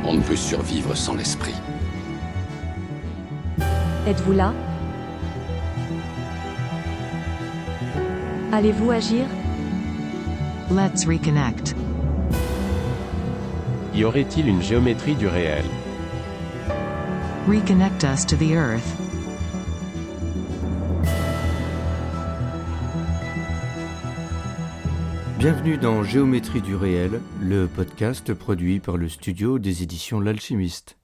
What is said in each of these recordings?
On ne peut survivre sans l'esprit. Êtes-vous là? Allez-vous agir? Let's reconnect. Y aurait-il une géométrie du réel? Reconnect us to the earth. Bienvenue dans Géométrie du réel, le podcast produit par le studio des éditions L'Alchimiste.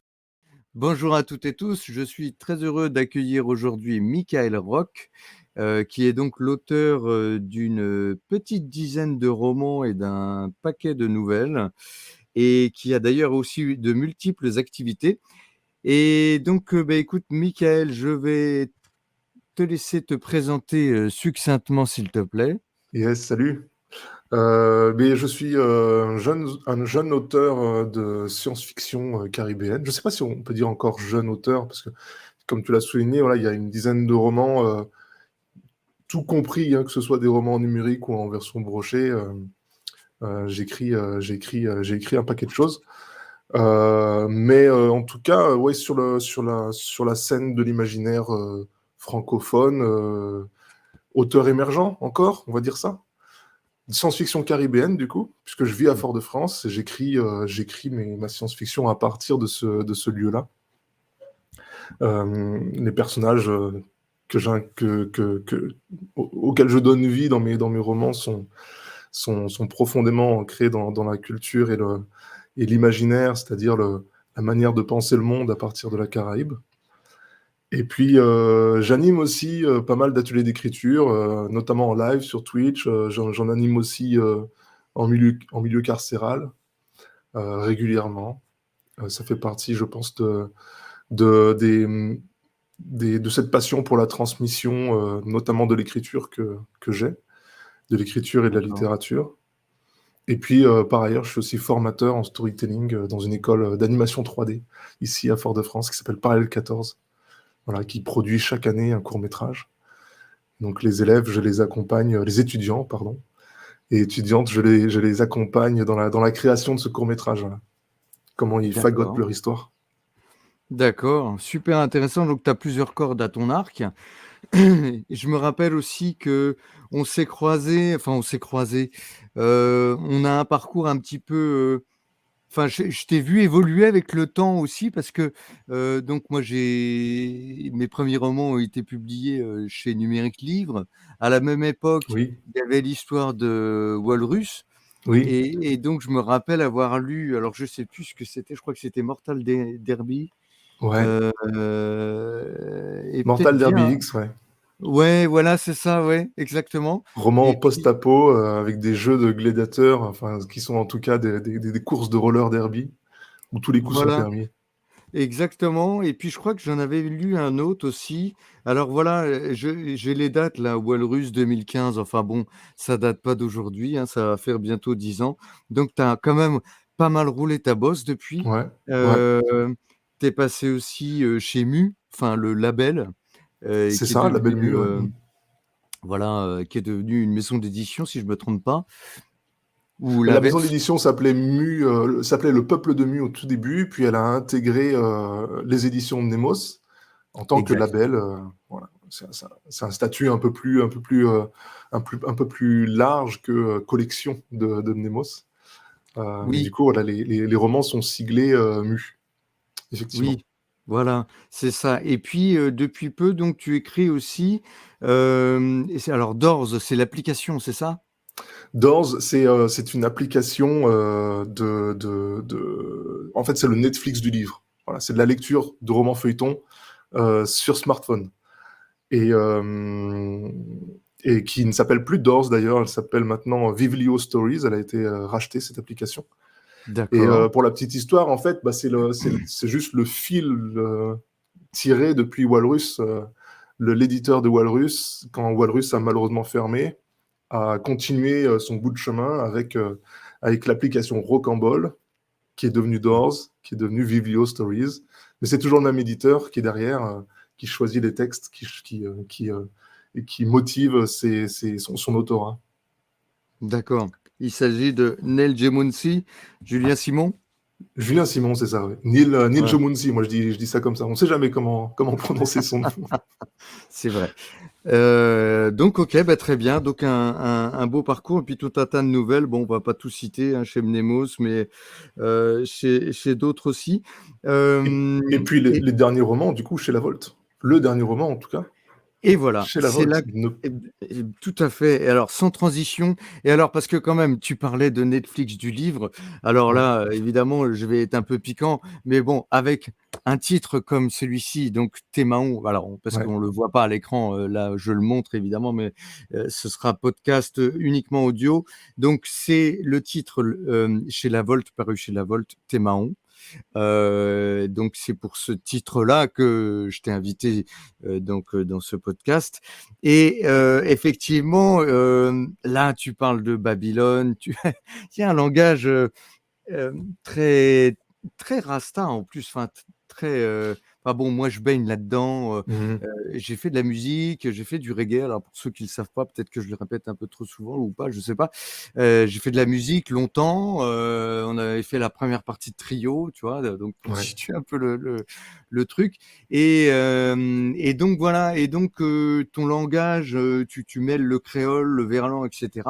Bonjour à toutes et tous, je suis très heureux d'accueillir aujourd'hui Michael Roch, qui est donc l'auteur d'une petite dizaine de romans et d'un paquet de nouvelles, et qui a d'ailleurs aussi de multiples activités. Et donc, écoute, Michael, je vais te laisser te présenter succinctement, s'il te plaît. Yes, salut. Mais je suis un jeune auteur de science-fiction caribéenne. Je ne sais pas si on peut dire encore jeune auteur, parce que, comme tu l'as souligné, voilà, il y a une dizaine de romans, tout compris, hein, que ce soit des romans numériques ou en version brochée. J'ai écrit un paquet de choses. Mais en tout cas, ouais, sur la scène de l'imaginaire francophone, auteur émergent encore, on va dire ça. Science-fiction caribéenne, du coup, puisque je vis à Fort-de-France et j'écris ma science-fiction à partir de ce lieu-là. Les personnages auxquels je donne vie dans mes romans sont profondément ancrés dans la culture et l'imaginaire, c'est-à-dire la manière de penser le monde à partir de la Caraïbe. Et puis, j'anime aussi pas mal d'ateliers d'écriture, notamment en live sur Twitch. J'en anime aussi en milieu carcéral, régulièrement. Ça fait partie, je pense, de cette passion pour la transmission, notamment de l'écriture que j'ai, de l'écriture et de la littérature. Et puis, par ailleurs, je suis aussi formateur en storytelling dans une école d'animation 3D, ici à Fort-de-France, qui s'appelle Parallèle 14. Voilà, qui produit chaque année un court-métrage. Donc les élèves, je les accompagne, les étudiants, pardon, et étudiantes, je les accompagne dans la création de ce court-métrage. Voilà. Comment ils fagotent leur histoire. D'accord, super intéressant. Donc, tu as plusieurs cordes à ton arc. Je me rappelle aussi que on s'est croisés. On a un parcours un petit peu. Je t'ai vu évoluer avec le temps aussi parce que donc moi mes premiers romans ont été publiés chez Numérique Livre. À la même époque, Oui, il y avait l'histoire de Walrus. oui, Et donc je me rappelle avoir lu, alors je sais plus ce que c'était, je crois que c'était Mortal Derby. ouais. Et peut-être Mortal Derby bien. X, ouais. Ouais, voilà, c'est ça, ouais, exactement. Roman Et puis, post-apo avec des jeux de gladiateurs, enfin, qui sont en tout cas des courses de roller derby, où tous les coups sont voilà, permis. exactement. Et puis, je crois que j'en avais lu un autre aussi. Alors voilà, j'ai les dates là, Walrus 2015. Enfin bon, ça date pas d'aujourd'hui, hein, ça va faire bientôt 10 ans. Donc, tu as quand même pas mal roulé ta bosse depuis. Ouais, ouais. Euh, Tu es passé aussi chez Mu, enfin le label, C'est qui est ça, la belle devenu, mue, ouais. qui est devenu une maison d'édition, si je me trompe pas. Ou La maison l'inverse. d'édition s'appelait s'appelait Le Peuple de Mu au tout début, puis elle a intégré les éditions de Nemos en tant que Exact. label. Voilà. C'est un statut un peu plus large que collection de Nemos. Mais du Oui, coup, voilà, les romans sont siglés Mu, effectivement. oui, voilà, c'est ça. Et puis, depuis peu, donc, tu écris aussi. Alors, Doors, c'est l'application, c'est ça? Doors, c'est une application En fait, c'est le Netflix du livre. Voilà, c'est de la lecture de romans feuilletons sur smartphone. Et, euh, et qui ne s'appelle plus Doors d'ailleurs, elle s'appelle maintenant Vivlio Stories, elle a été rachetée cette application. Et D'accord. pour la petite histoire, en fait, c'est juste le fil tiré depuis Walrus, l'éditeur de Walrus, quand Walrus a malheureusement fermé, a continué son bout de chemin avec l'application Rocambole, qui est devenue Doors, qui est devenue Vivlio Stories. Mais c'est toujours le même éditeur qui est derrière, qui choisit les textes, qui motive son autorat. D'accord. Il s'agit de Neil Gemunci, Julien Simon. Julien Simon, c'est ça, ouais. Neil Ouais, Jomounsi, moi je dis ça comme ça. On ne sait jamais comment prononcer son nom. c'est vrai. Donc, ok, bah, très bien. Donc, un beau parcours et puis tout un tas de nouvelles. Bon, on va pas tout citer hein, chez Mnemos, mais chez d'autres aussi. Et, Euh, et puis et les derniers romans, du coup, chez La Volte. Le dernier roman, en tout cas, Et voilà, chez La c'est Volte. là, tout à fait. Et alors, sans transition, et alors, parce que quand même, tu parlais de Netflix du livre, alors Ouais, là, évidemment, je vais être un peu piquant, mais bon, avec un titre comme celui-ci, donc Témaon, alors, parce ouais. qu'on le voit pas à l'écran, là, je le montre évidemment, mais ce sera podcast uniquement audio. Donc, c'est le titre chez La Volte, paru chez La Volte, Témaon. Donc c'est pour ce titre-là que je t'ai invité dans ce podcast. Et effectivement, là tu parles de Babylone, il y a un langage euh, très très rasta en plus, enfin très. Enfin bon, moi je baigne là-dedans. Mhm. J'ai fait de la musique, j'ai fait du reggae. Alors pour ceux qui le savent pas, peut-être que je le répète un peu trop souvent ou pas, je sais pas. J'ai fait de la musique longtemps. On avait fait la première partie de Trio, tu vois, donc pour Ouais. situer un peu le truc. Et donc voilà. Et donc ton langage, tu mêles le créole, le verlan, etc.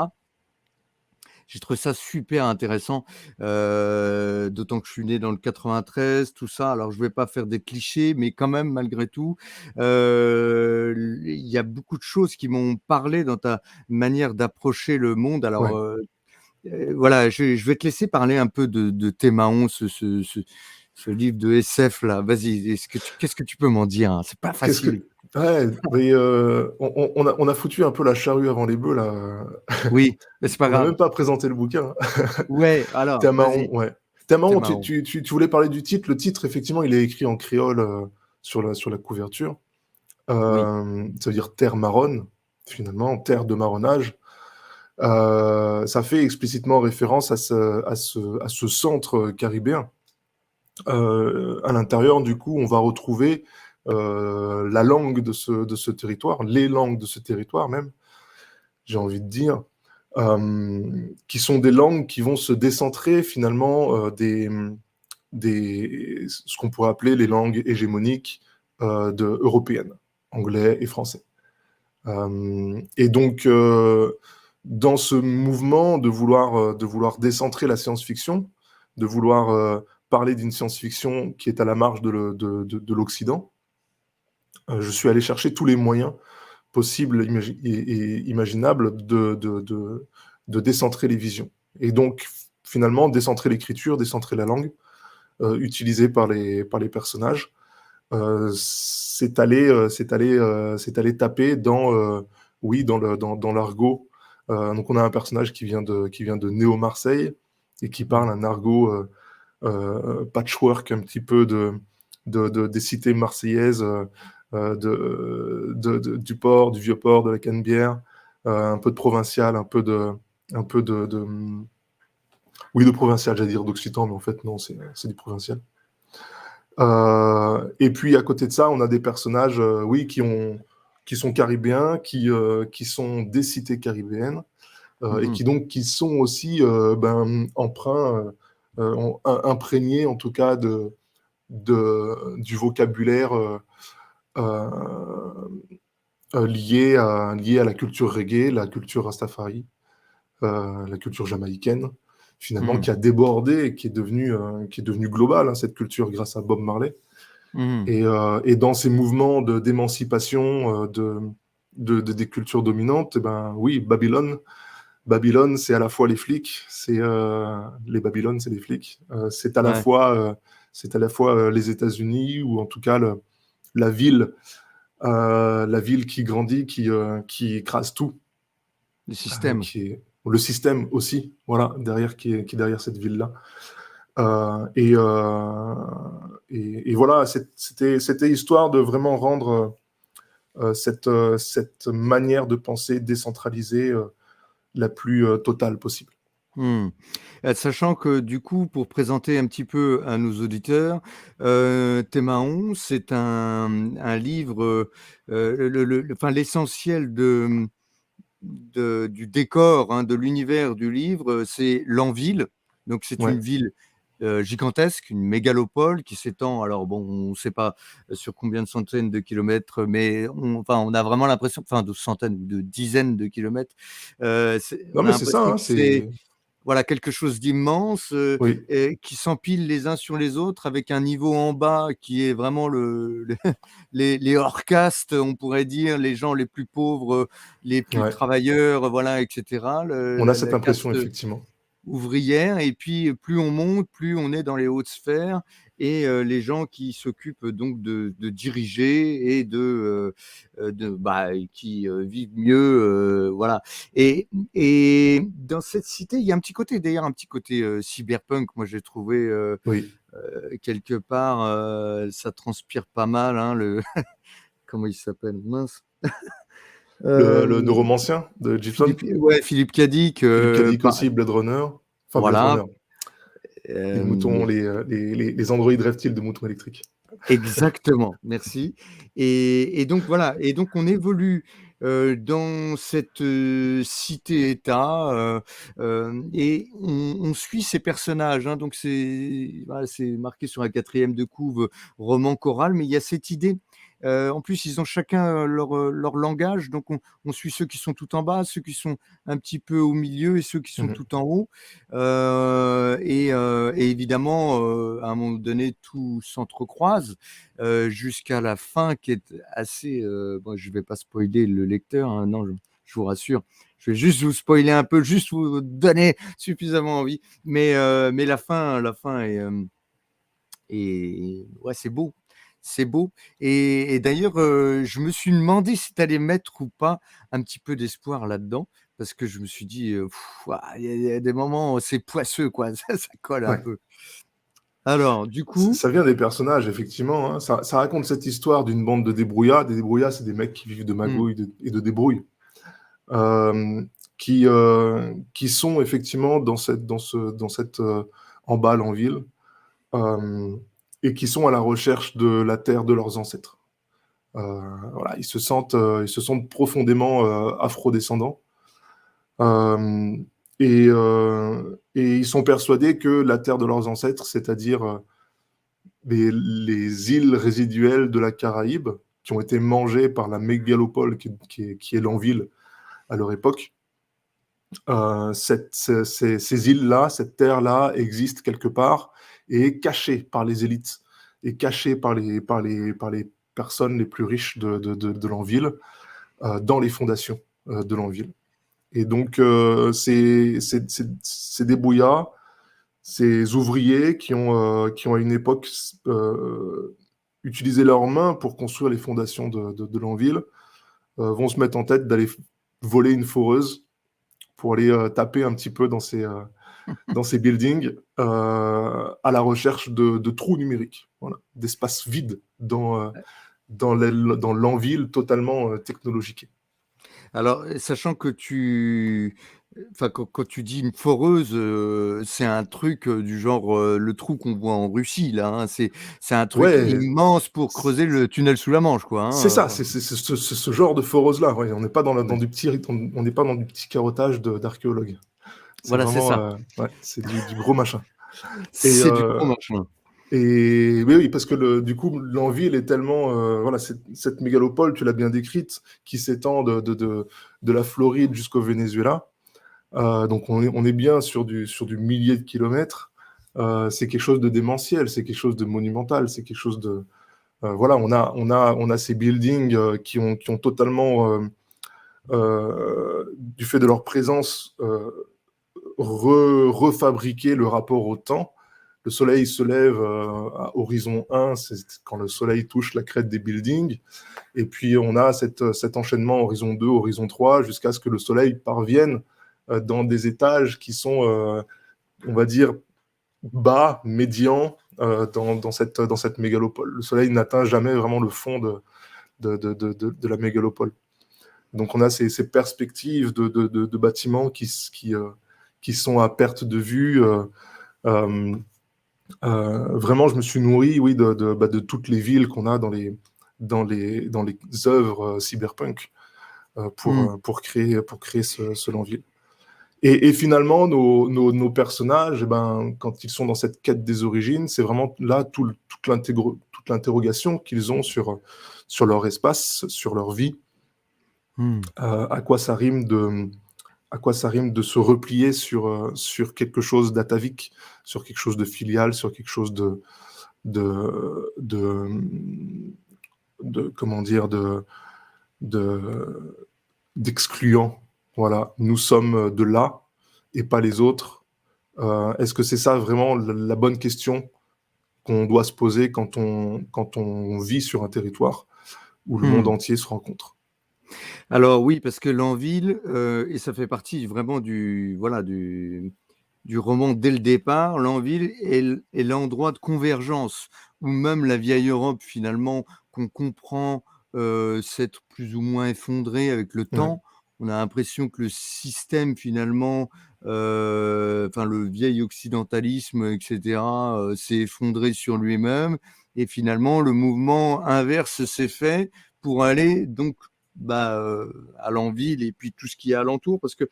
J'ai trouvé ça super intéressant, d'autant que je suis né dans le 93, tout ça. Alors, je vais pas faire des clichés, mais quand même, malgré tout, il y a beaucoup de choses qui m'ont parlé dans ta manière d'approcher le monde. Alors, Ouais. voilà, je vais te laisser parler un peu de Témaon, ce livre de SF là. Vas-y, qu'est-ce que tu peux m'en dire hein? C'est pas Qu'est-ce que. facile. Ouais, mais on a foutu un peu la charrue avant les bœufs, là. Oui, mais c'est pas On n'a même grave. pas présenté le bouquin. Ouais, alors, Tamaron, vas-y, ouais. Tamaron, Témaon. tu voulais parler du titre. Le titre, effectivement, il est écrit en créole sur la couverture. Oui, Ça veut dire terre marronne, finalement, terre de marronnage. Ça fait explicitement référence à ce centre caribéen. À l'intérieur, du coup, on va retrouver la langue de ce territoire, les langues de ce territoire même, j'ai envie de dire, qui sont des langues qui vont se décentrer finalement ce qu'on pourrait appeler les langues hégémoniques européennes, anglais et français. Et donc, dans ce mouvement de vouloir décentrer la science-fiction, de vouloir parler d'une science-fiction qui est à la marge de l'Occident, je suis allé chercher tous les moyens possibles et imaginables de décentrer les visions. Et donc, finalement, décentrer l'écriture, décentrer la langue utilisée par les personnages. C'est allé taper oui, dans l'argot. Donc, on a un personnage qui vient de Néo-Marseille et qui parle un argot patchwork un petit peu des cités marseillaises, du port, du vieux port, de la Canebière, un peu de provincial, oui, de provincial, j'allais dire d'occitan, mais en fait, non, c'est du provincial. Et puis, à côté de ça, on a des personnages, oui, qui sont caribéens, qui sont des cités caribéennes, et mhm, qui sont aussi emprunts, imprégnés, en tout cas, du vocabulaire euh, lié à la culture reggae, la culture rastafari, la culture jamaïcaine, finalement, mhm, qui a débordé et qui est devenue globale, hein, cette culture, grâce à Bob Marley. mhm. Et dans ces mouvements d'émancipation des cultures dominantes, eh ben, oui, Babylone, c'est à la fois les flics, les Babylones, c'est les flics. Ouais, C'est à la fois les États-Unis, ou en tout cas la ville, la ville qui grandit, qui écrase tout, le système. qui est le système aussi, voilà, qui est derrière cette ville-là. Et voilà, c'était histoire de vraiment rendre cette manière de penser décentralisée la plus totale possible. Hmm. Sachant que du coup, pour présenter un petit peu à nos auditeurs, Témaon, c'est un livre, enfin, l'essentiel du décor, hein, de l'univers du livre, c'est Lanville. Donc c'est une Ouais, ville gigantesque, une mégalopole qui s'étend, alors bon, on ne sait pas sur combien de centaines de kilomètres, mais on a vraiment l'impression, enfin de centaines ou de dizaines de kilomètres, Non, on a mais c'est ça, l'impression hein, que c'est c'est voilà, quelque chose d'immense, oui, et qui s'empilent les uns sur les autres avec un niveau en bas qui est vraiment le les hors caste, on pourrait dire, les gens les plus pauvres, les plus ouais. travailleurs, voilà, et cetera. On a La cette impression, caste effectivement. ouvrière, et puis plus on monte, plus on est dans les hautes sphères, et les gens qui s'occupent donc de diriger et qui vivent mieux, voilà. Et dans cette cité, il y a un petit côté, d'ailleurs, un petit côté cyberpunk. Moi, j'ai trouvé Oui. quelque part, ça transpire pas mal, hein, le comment il s'appelle? Mince. Le Euh, Neuromancien de Gibson, Philippe Cadic, Philippe Cadic aussi, Blade Runner, enfin Blade voilà. Runner, les moutons, les androïdes reptiles de moutons électriques. Exactement, merci. Et donc voilà, et donc on évolue dans cette cité-État, et on suit ces personnages, hein. Donc c'est voilà, c'est marqué sur un quatrième de couve, roman choral, mais il y a cette idée. En plus, ils ont chacun leur langage, donc on suit ceux qui sont tout en bas, ceux qui sont un petit peu au milieu et ceux qui sont Mhm. tout en haut. Et évidemment, à un moment donné, tout s'entrecroise jusqu'à la fin qui est assez. Bon, je ne vais pas spoiler le lecteur, hein, non, je vous rassure. Je vais juste vous spoiler un peu, juste vous donner suffisamment envie. Mais la fin est ouais, c'est beau. C'est beau. Et d'ailleurs, je me suis demandé si tu allais mettre ou pas un petit peu d'espoir là-dedans, parce que je me suis dit, il y a des moments, c'est poisseux, quoi, ça colle un Ouais. peu. Alors, du coup, Ça vient des personnages, effectivement, hein. Ça raconte cette histoire d'une bande de débrouillards. Des débrouillards, c'est des mecs qui vivent de mmh, magouilles et de débrouille, qui sont effectivement dans cette emballe en ville, euh, et qui sont à la recherche de la terre de leurs ancêtres. Voilà, ils se sentent profondément afro-descendants. Euh, et ils sont persuadés que la terre de leurs ancêtres, c'est-à-dire les îles résiduelles de la Caraïbe, qui ont été mangées par la mégalopole qui est l'Anville à leur époque, ces îles-là, cette terre-là existe quelque part et est cachée par les élites, et cachée par les personnes les plus riches de l'Anville, dans les fondations de l'Anville. Et donc, ces débrouillards, ces ouvriers qui ont à une époque utilisé leurs mains pour construire les fondations de l'Anville, vont se mettre en tête d'aller voler une foreuse pour aller taper un petit peu dans ces buildings, à la recherche de trous numériques, voilà, d'espaces vides dans l'Anville totalement technologiquée. alors, sachant que enfin, quand tu dis une foreuse, c'est un truc du genre le trou qu'on voit en Russie, là, hein. C'est un truc Ouais, immense pour creuser le tunnel sous la Manche, quoi, c'est hein. ça, c'est ce genre de foreuse-là. Ouais, on n'est pas dans Ouais. du petit, on n'est pas dans du petit carottage d'archéologue. C'est Voilà, c'est vraiment, ça. ouais, c'est du gros machin. Et, C'est du gros machin. oui, oui, parce que du coup, l'Anville est tellement, voilà, cette mégalopole, tu l'as bien décrite, qui s'étend de la Floride jusqu'au Venezuela. Donc on est bien sur du millier de kilomètres. C'est quelque chose de démentiel, c'est quelque chose de monumental, c'est quelque chose de, voilà, on a ces buildings qui ont totalement, du fait de leur présence, refabriqué le rapport au temps. Le soleil se lève à horizon 1, c'est quand le soleil touche la crête des buildings. Et puis on a cet enchaînement horizon 2, horizon 3, jusqu'à ce que le soleil parvienne dans des étages qui sont, on va dire, bas, médians, dans cette mégalopole. Le soleil n'atteint jamais vraiment le fond de la mégalopole. Donc on a ces perspectives de bâtiments qui sont à perte de vue. Euh, Vraiment, je me suis nourri, oui, de toutes les villes qu'on a dans les œuvres cyberpunk, Mmh. pour créer ce Lanville. Et finalement, nos personnages, eh ben, quand ils sont dans cette quête des origines, c'est vraiment là toute l'interrogation qu'ils ont sur leur espace, sur leur vie, à quoi ça rime de se replier sur quelque chose d'atavique, sur quelque chose de filial, sur quelque chose de, de, comment dire, d'excluant. Voilà, nous sommes de là et pas les autres. Est-ce que c'est ça vraiment la bonne question qu'on doit se poser quand on vit sur un territoire où le monde entier se rencontre? Alors oui, parce que Lanville, et ça fait partie vraiment du roman dès le départ, Lanville est l'endroit de convergence où même la vieille Europe finalement qu'on comprend, s'être plus ou moins effondrée avec le Ouais, temps. On a l'impression que le système finalement, enfin le vieil occidentalisme et cetera, s'est effondré sur lui-même et finalement le mouvement inverse s'est fait pour aller donc, à Lanville et puis tout ce qui est alentour. Parce que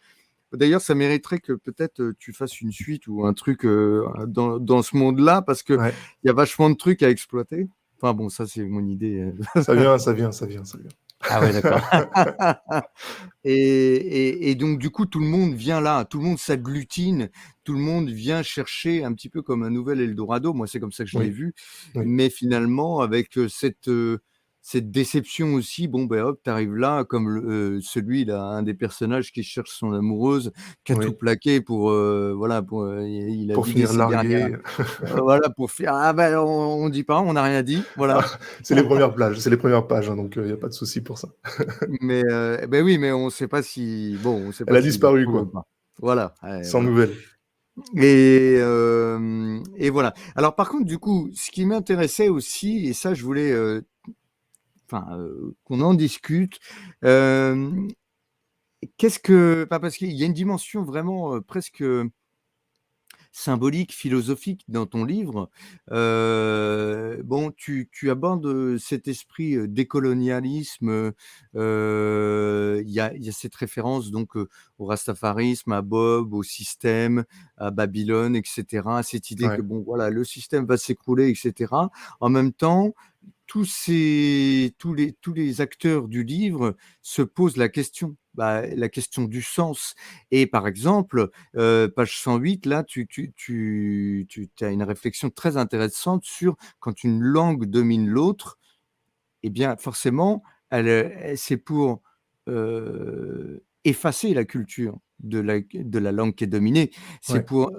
d'ailleurs, ça mériterait que peut-être, tu fasses une suite ou un truc, dans ce monde-là, parce qu'il ouais. y a vachement de trucs à exploiter. Enfin bon, ça, c'est mon idée. Ça vient, ça vient, ça vient, ça vient. Ah ouais, d'accord. Et donc du coup, tout le monde vient là, tout le monde s'agglutine, tout le monde vient chercher un petit peu comme un nouvel Eldorado. Moi, c'est comme ça que je l'ai Oui, vu. oui, Mais finalement, avec, cette déception aussi, bon, ben, hop, tu arrives là comme celui-là, un des personnages qui cherche son amoureuse, qui a tout oui. plaqué pour, voilà, pour, il a Pour vidé finir ses dernières, largué. voilà, pour faire: «Ah ben, on dit pas, on n'a rien dit», voilà. C'est les premières plages, c'est les premières pages, hein, donc il y a pas de souci pour ça. Mais beh, oui, mais on sait pas si bon, on sait Elle pas a s'il le disparu, trouve ou quoi, pas. Voilà, ouais, sans voilà. nouvelles. Et voilà. Alors par contre, du coup, ce qui m'intéressait aussi et ça je voulais, qu'on en discute, hem, qu'est-ce que parce qu'il y a une dimension vraiment, presque symbolique, philosophique dans ton livre. Bon, tu abordes, cet esprit, décolonialisme, il y a cette référence donc, au rastafarisme, à Bob, au système, à Babylone et cetera. Cette idée que Ouais, bon, voilà, le système va s'écrouler et cetera. En même temps, tous les acteurs du livre se posent la question du sens. Et par exemple, page 108, là, tu as une réflexion très intéressante sur quand une langue domine l'autre, eh bien, forcément, c'est pour, effacer la culture de la langue qui est dominée. C'est ouais. pour,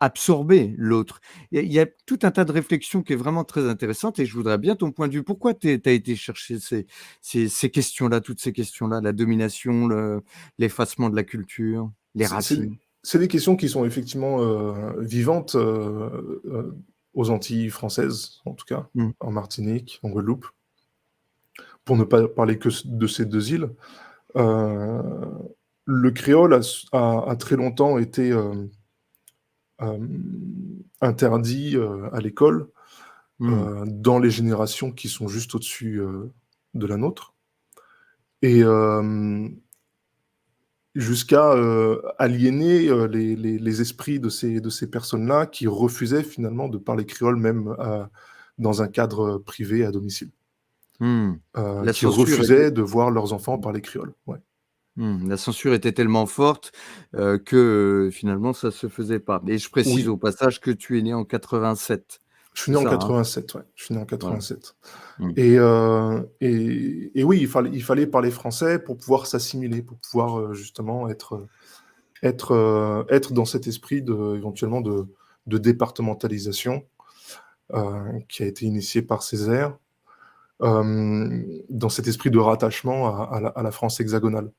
absorber l'autre. Il y a tout un tas de réflexions qui est vraiment très intéressante et je voudrais bien ton point de vue. Pourquoi tu as été chercher ces questions-là, toutes ces questions-là, la domination, l'effacement de la culture, les C'est c'est racines? c'est des questions qui sont effectivement, vivantes, aux Antilles françaises, en tout cas, Mmh. en Martinique, en Guadeloupe, pour ne pas parler que de ces 2 îles. Heu, le créole a très longtemps été, interdit, à l'école, Mmh. dans les générations qui sont juste au-dessus, de la nôtre et jusqu'à, aliéner, les esprits de ces personnes-là qui refusaient finalement de parler créole même, dans un cadre, privé à domicile. Mmh. La Qui censure était refusaient de voir leurs enfants parler créole, ouais. La censure était tellement forte, que, finalement ça se faisait pas. Et je précise Oui, au passage que tu es né en 87. je suis C'est né en ça, hein? 87, ouais, je suis né en Voilà. 87 Mmh. et oui, il fallait parler français pour pouvoir s'assimiler, pour pouvoir, justement être dans cet esprit éventuellement de départementalisation, qui a été initié par Césaire, dans cet esprit de rattachement à la France hexagonale.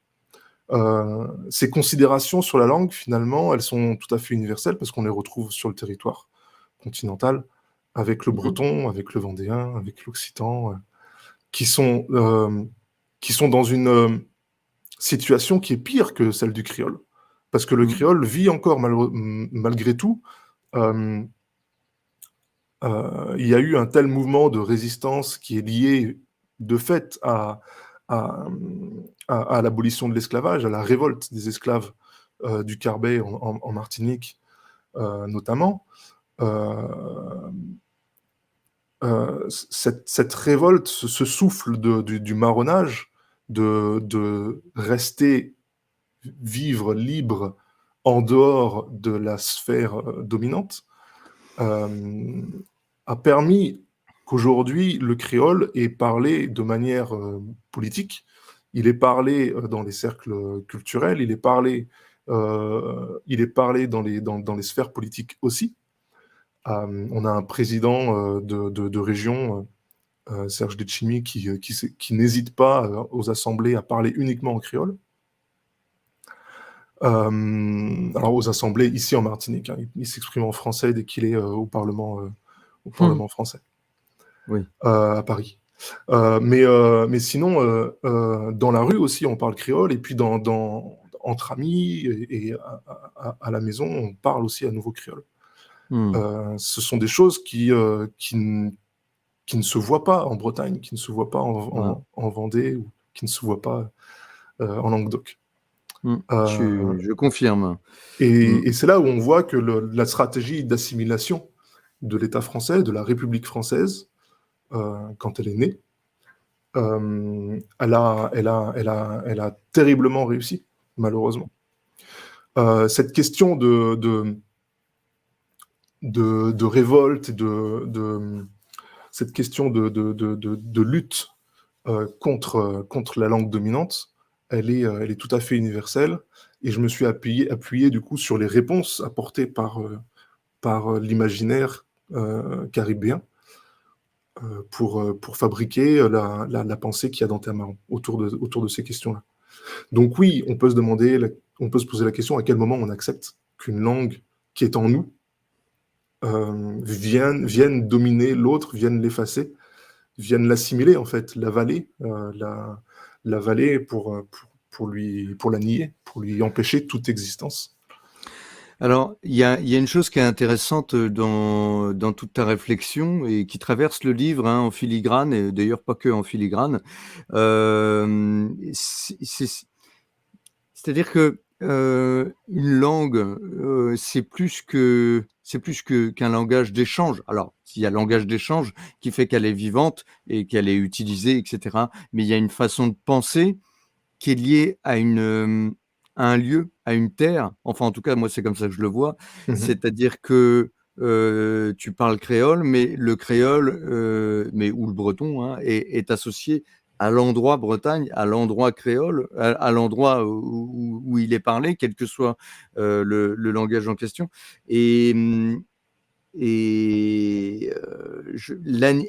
Ces considérations sur la langue, finalement, elles sont tout à fait universelles parce qu'on les retrouve sur le territoire continental, avec le Mmh mh. breton, avec le vendéen, avec l'occitan, qui sont, qui sont dans une, situation qui est pire que celle du créole. Parce que le Mmh. créole vit encore malgré tout, hem, il y a eu un tel mouvement de résistance qui est lié de fait à l'abolition de l'esclavage, à la révolte des esclaves du Carbet en Martinique, notamment, cette révolte, ce souffle du marronnage, de rester vivre libre en dehors de la sphère dominante, a permis qu'aujourd'hui, le créole est parlé de manière politique, il est parlé dans les cercles culturels, il est parlé dans les sphères politiques aussi. On a un président de région, Serge Letchimy, qui n'hésite pas aux assemblées à parler uniquement en créole. Alors aux assemblées ici en Martinique, hein, il s'exprime en français dès qu'il est au Parlement français, Oui. à Paris. Mais sinon, dans la rue aussi, on parle créole, et puis entre amis et à la maison, on parle aussi à nouveau créole. Ce sont des choses qui ne se voient pas en Bretagne, qui ne se voient pas en Vendée, ou qui ne se voient pas en Languedoc. Je confirme. Et c'est là où on voit que la stratégie d'assimilation de l'État français, de la République française, quand elle est née, elle a terriblement réussi, malheureusement. Cette question de révolte, cette question de lutte contre la langue dominante, elle est tout à fait universelle, et je me suis appuyé du coup sur les réponses apportées par l'imaginaire caribéen pour fabriquer la pensée qu'il y a dans Terre-Marron autour de ces questions-là. Donc oui, on peut se poser la question à quel moment on accepte qu'une langue qui est en nous vienne dominer l'autre, vienne l'effacer, vienne l'assimiler, en fait, l'avaler, l'avaler pour la nier, pour lui empêcher toute existence. Alors, il y a une chose qui est intéressante dans toute ta réflexion et qui traverse le livre, hein, en filigrane, et d'ailleurs pas que en filigrane. C'est-à-dire que une langue, c'est plus qu'un langage d'échange. Alors, il y a langage d'échange qui fait qu'elle est vivante et qu'elle est utilisée, etc. Mais il y a une façon de penser qui est liée à un lieu, à une terre. Enfin, en tout cas, moi, c'est comme ça que je le vois. C'est-à-dire que tu parles créole, mais le créole, ou le breton, hein, est associé à l'endroit Bretagne, à l'endroit créole, à l'endroit où il est parlé, quel que soit le langage en question.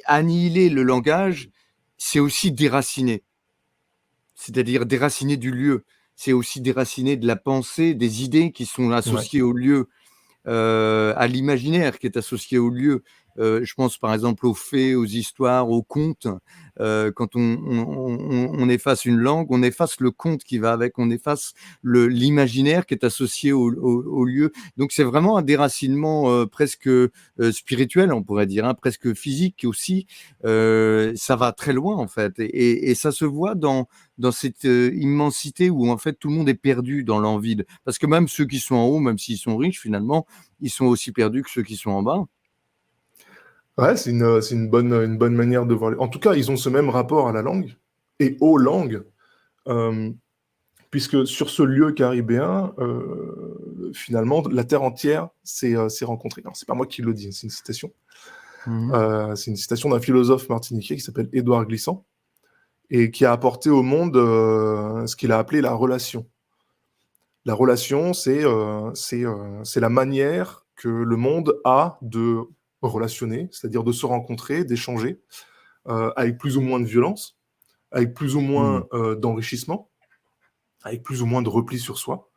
Annihiler le langage, c'est aussi déraciner. C'est-à-dire déraciner du lieu. C'est aussi déraciner de la pensée, des idées qui sont associées au lieu, à l'imaginaire qui est associé au lieu. Je pense par exemple aux faits, aux histoires, aux contes. Quand on efface une langue, on efface le conte qui va avec, on efface l'imaginaire qui est associé au lieu. Donc c'est vraiment un déracinement presque spirituel, on pourrait dire, hein, presque physique aussi. Ça va très loin en fait, et ça se voit dans cette immensité où en fait tout le monde est perdu dans l'envie. Parce que même ceux qui sont en haut, même s'ils sont riches, finalement, ils sont aussi perdus que ceux qui sont en bas. Ouais, c'est une bonne manière de voir. En tout cas, ils ont ce même rapport à la langue et aux langues, puisque sur ce lieu caribéen, finalement, la terre entière s'est rencontrée. Alors, c'est pas moi qui le dis, c'est une citation. C'est une citation d'un philosophe martiniquais qui s'appelle Édouard Glissant, et qui a apporté au monde ce qu'il a appelé la relation. La relation, c'est la manière que le monde a de relationner, c'est-à-dire de se rencontrer, d'échanger, avec plus ou moins de violence, avec plus ou moins d'enrichissement, avec plus ou moins de repli sur soi.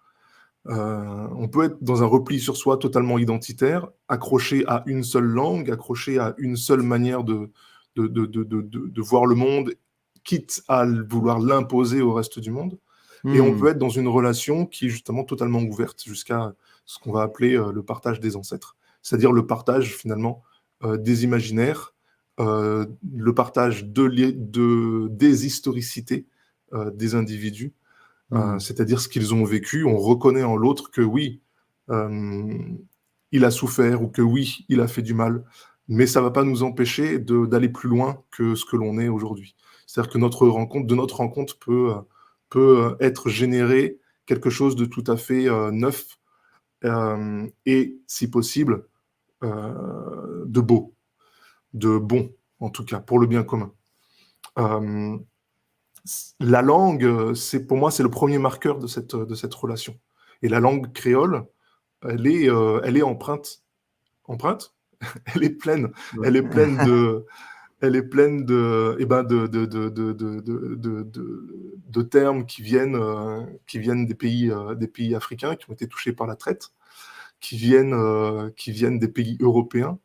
On peut être dans un repli sur soi totalement identitaire, accroché à une seule langue, accroché à une seule manière de voir le monde, quitte à vouloir l'imposer au reste du monde. Et on peut être dans une relation qui est justement totalement ouverte jusqu'à ce qu'on va appeler le partage des ancêtres. C'est-à-dire le partage finalement des imaginaires, le partage des historicités des individus, c'est-à-dire ce qu'ils ont vécu. On reconnaît en l'autre que oui, il a souffert ou que oui, il a fait du mal, mais ça ne va pas nous empêcher d'aller plus loin que ce que l'on est aujourd'hui. C'est-à-dire que de notre rencontre peut être généré quelque chose de tout à fait neuf et, si possible, de beau, de bon, en tout cas, pour le bien commun. La langue, pour moi, c'est le premier marqueur de cette relation. Et la langue créole, elle est empreinte. Empreinte? Elle est pleine. Ouais. Elle est pleine de termes qui viennent des pays africains qui ont été touchés par la traite, qui viennent des pays européens,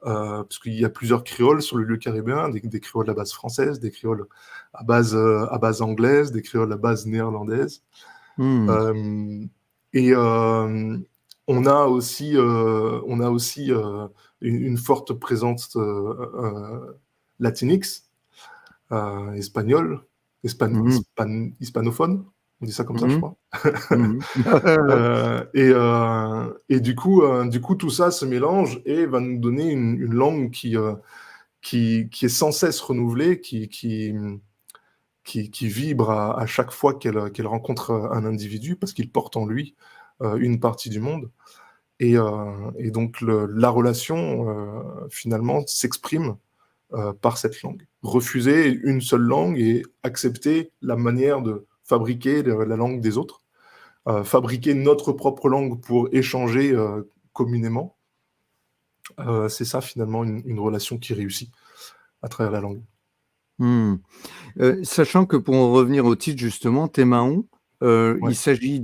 parce qu'il y a plusieurs créoles sur le lieu caribéen, des créoles à base française, des créoles à base anglaise, des créoles à base néerlandaise. Et on a aussi une forte présence latinx, espagnole, hispanophone, on dit ça comme ça, je crois. Et du coup, tout ça se mélange et va nous donner une langue qui est sans cesse renouvelée, qui vibre à chaque fois qu'elle rencontre un individu, parce qu'il porte en lui une partie du monde. Et donc la relation, finalement, s'exprime par cette langue. Refuser une seule langue et accepter la manière de fabriquer la langue des autres, fabriquer notre propre langue pour échanger communément, c'est ça, finalement, une relation qui réussit à travers la langue. Sachant que pour en revenir au titre, justement, Témaon, il s'agit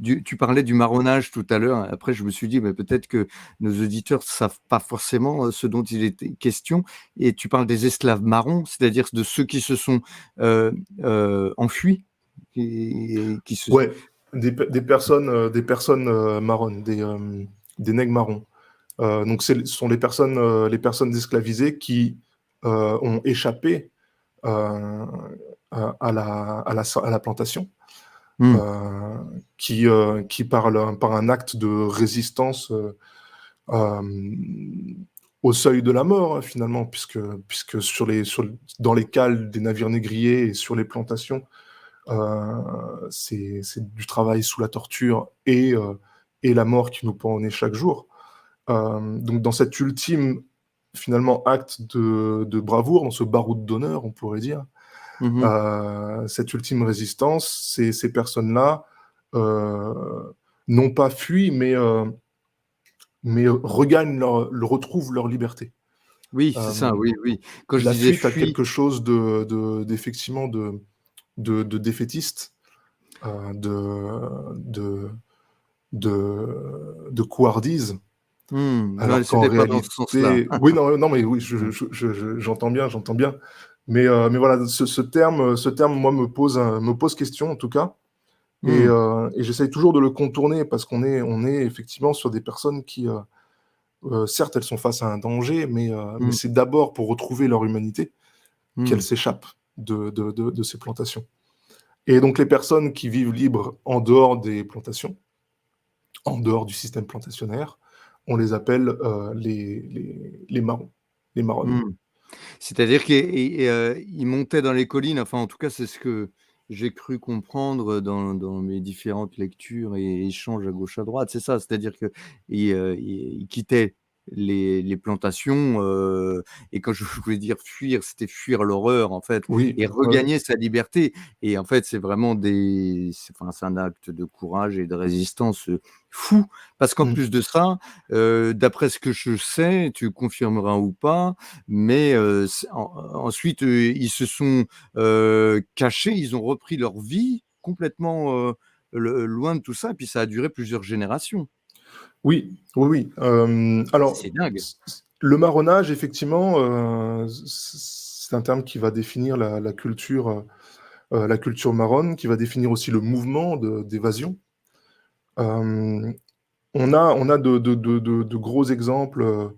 tu parlais du marronnage tout à l'heure. Après, je me suis dit, mais peut-être que nos auditeurs ne savent pas forcément ce dont il est question. Et tu parles des esclaves marrons, c'est-à-dire de ceux qui se sont enfuis. Ouais, des personnes marronnes, des nègres marrons. Donc, ce sont les personnes esclavisées qui ont échappé à la plantation. Qui par un acte de résistance au seuil de la mort, hein, finalement, puisque dans les cales des navires négriers et sur les plantations, c'est du travail sous la torture et la mort qui nous pend au nez chaque jour. Donc dans cet ultime, finalement, acte de bravoure, dans ce baroud d'honneur, on pourrait dire, cette ultime résistance, ces personnes-là n'ont pas fui, mais retrouvent leur liberté. Oui, c'est ça, oui. Quand je disais fuite, a quelque chose d'effectivement de défaitiste, de couardise. Alors qu'en réalité, pas dans ce sens-là. Oui, non, mais oui, j'entends bien. Mais voilà, ce terme, moi, me pose question, en tout cas. Et j'essaye toujours de le contourner, parce qu'on est effectivement sur des personnes qui, certes, elles sont face à un danger, mais c'est d'abord pour retrouver leur humanité qu'elles s'échappent de ces plantations. Et donc, les personnes qui vivent libres en dehors des plantations, en dehors du système plantationnaire, on les appelle les marrons, les marronnes. C'est-à-dire qu'ils montaient dans les collines, enfin en tout cas c'est ce que j'ai cru comprendre dans mes différentes lectures et échanges à gauche à droite, c'est ça, c'est-à-dire qu'ils quittaient les plantations, et quand je voulais dire fuir, c'était fuir l'horreur en fait, et regagner sa liberté. Et en fait, c'est vraiment c'est un acte de courage et de résistance fou, parce qu'en plus de ça, d'après ce que je sais, tu confirmeras ou pas, mais ensuite ils se sont cachés, ils ont repris leur vie complètement loin de tout ça, et puis ça a duré plusieurs générations. Oui. Alors, c'est dingue. Le marronnage, effectivement, c'est un terme qui va définir la culture marronne, qui va définir aussi le mouvement d'évasion. On a de gros exemples,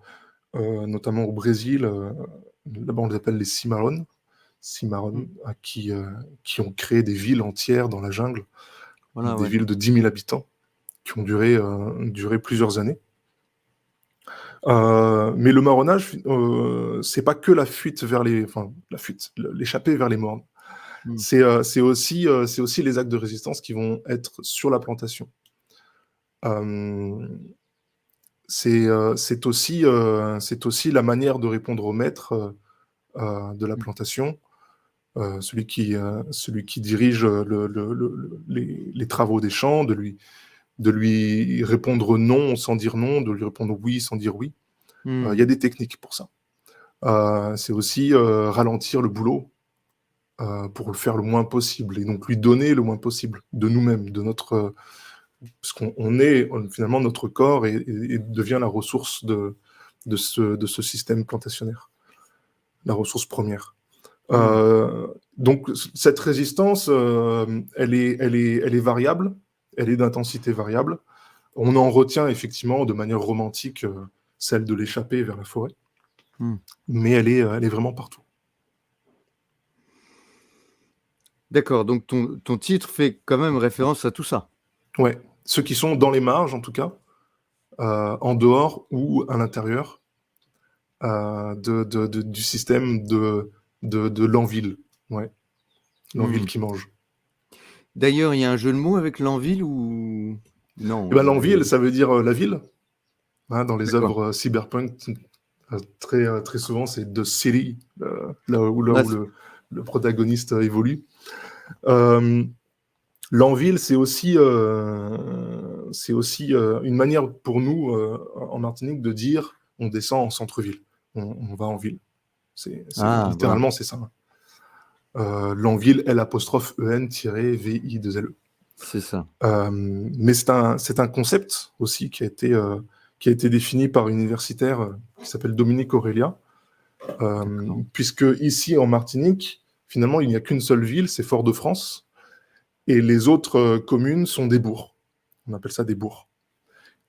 notamment au Brésil. Là-bas, on les appelle les cimarrones. Cimarron, qui ont créé des villes entières dans la jungle, Voilà, des ouais. villes de 10 000 habitants, qui ont duré plusieurs années. Mais le marronnage, c'est pas que la fuite vers l'échappée vers les mornes. C'est aussi les actes de résistance qui vont être sur la plantation. C'est aussi la manière de répondre au maître de la plantation, celui qui dirige les travaux des champs, de lui répondre non sans dire non, de lui répondre oui sans dire oui. Il y a des techniques pour ça. C'est aussi ralentir le boulot pour le faire le moins possible, et donc lui donner le moins possible de nous-mêmes, de notre... parce qu'on est, finalement, notre corps et devient la ressource de ce système plantationnaire, la ressource première. Donc cette résistance, elle est variable, elle est d'intensité variable. On en retient effectivement de manière romantique celle de l'échappée vers la forêt, mais elle est vraiment partout. D'accord, donc ton titre fait quand même référence à tout ça. Ouais, ceux qui sont dans les marges en tout cas, en dehors ou à l'intérieur du système de l'enville. Ouais. L'enville qui mange. D'ailleurs, il y a un jeu de mots avec l'enville ou non? L'enville, ça veut dire la ville. Hein, dans les D'accord. œuvres cyberpunk, très souvent, c'est The City, là où le protagoniste évolue. L'enville, c'est aussi une manière pour nous, en Martinique, de dire on descend en centre-ville, on va en ville. Littéralement, c'est ça. L'enville, L'En-VI-2LE. C'est ça. Mais c'est un concept aussi qui a été défini par une universitaire qui s'appelle Dominique Aurélia, puisque ici en Martinique, finalement, il n'y a qu'une seule ville, c'est Fort-de-France, et les autres communes sont des bourgs. On appelle ça des bourgs.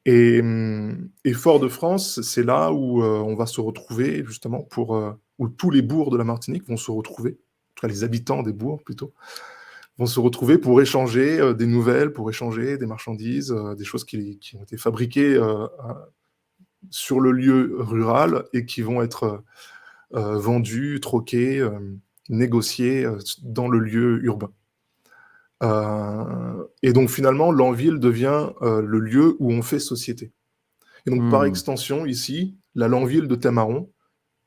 Et Fort-de-France, c'est là où on va se retrouver, justement, où tous les bourgs de la Martinique vont se retrouver, en tout cas les habitants des bourgs plutôt, vont se retrouver pour échanger des nouvelles, pour échanger des marchandises, des choses qui ont été fabriquées sur le lieu rural et qui vont être vendues, troquées, négociées dans le lieu urbain. Et donc finalement, l'enville devient le lieu où on fait société. Et donc par extension, ici, la Lenville de Tamaron,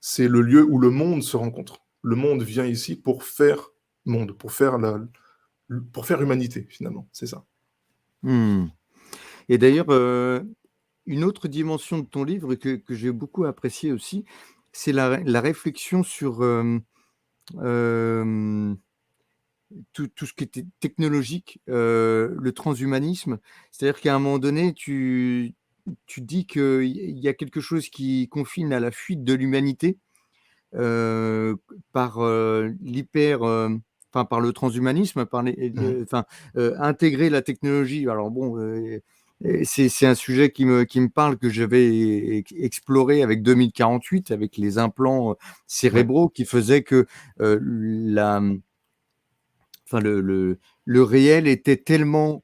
c'est le lieu où le monde se rencontre. Le monde vient ici pour faire monde, pour faire humanité, finalement, c'est ça. Et d'ailleurs, une autre dimension de ton livre que j'ai beaucoup apprécié aussi, c'est la réflexion sur tout ce qui était technologique, le transhumanisme. C'est-à-dire qu'à un moment donné, tu dis qu'il y a quelque chose qui confine à la fuite de l'humanité par par le transhumanisme, intégrer la technologie. Alors bon, c'est un sujet qui me parle, que j'avais exploré avec 2048, avec les implants cérébraux qui faisaient que le réel était tellement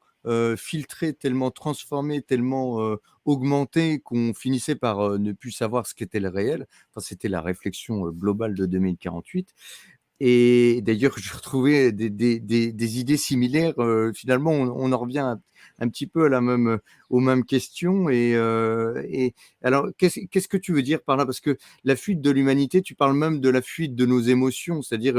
filtré, tellement transformé, tellement augmenté qu'on finissait par ne plus savoir ce qu'était le réel. C'était la réflexion globale de 2048. Et d'ailleurs, je retrouvais des idées similaires. Finalement, on en revient un petit peu aux mêmes questions. Et alors, qu'est-ce que tu veux dire par là? Parce que la fuite de l'humanité, tu parles même de la fuite de nos émotions. C'est-à-dire,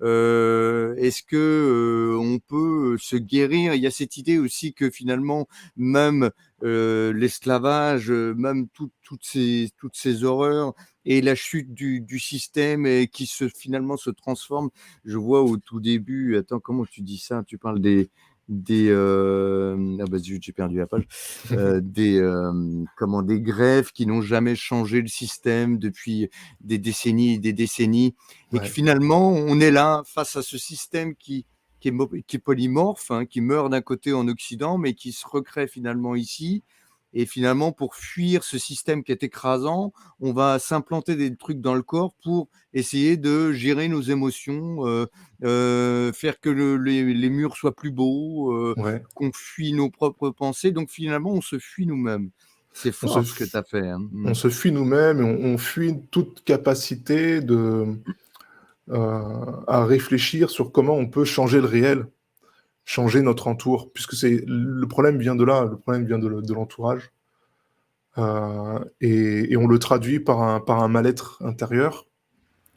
est-ce que on peut se guérir? Il y a cette idée aussi que finalement, même l'esclavage, même toutes ces horreurs, et la chute du système et qui finalement se transforme. Je vois au tout début, attends, comment tu dis ça? Tu parles des j'ai perdu la page. Des grèves qui n'ont jamais changé le système depuis des décennies et des décennies, et que finalement on est là face à ce système qui est polymorphe, qui meurt d'un côté en Occident, mais qui se recrée finalement ici. et finalement, pour fuir ce système qui est écrasant, on va s'implanter des trucs dans le corps pour essayer de gérer nos émotions, faire que les murs soient plus beaux, Ouais. qu'on fuit nos propres pensées. Donc finalement, on se fuit nous-mêmes. C'est On se fort ce que tu as fait, hein. on se fuit nous-mêmes et on fuit toute capacité à réfléchir sur comment on peut changer le réel, changer notre entour, puisque le problème vient de là, le problème vient de l'entourage. Et on le traduit par un mal-être intérieur.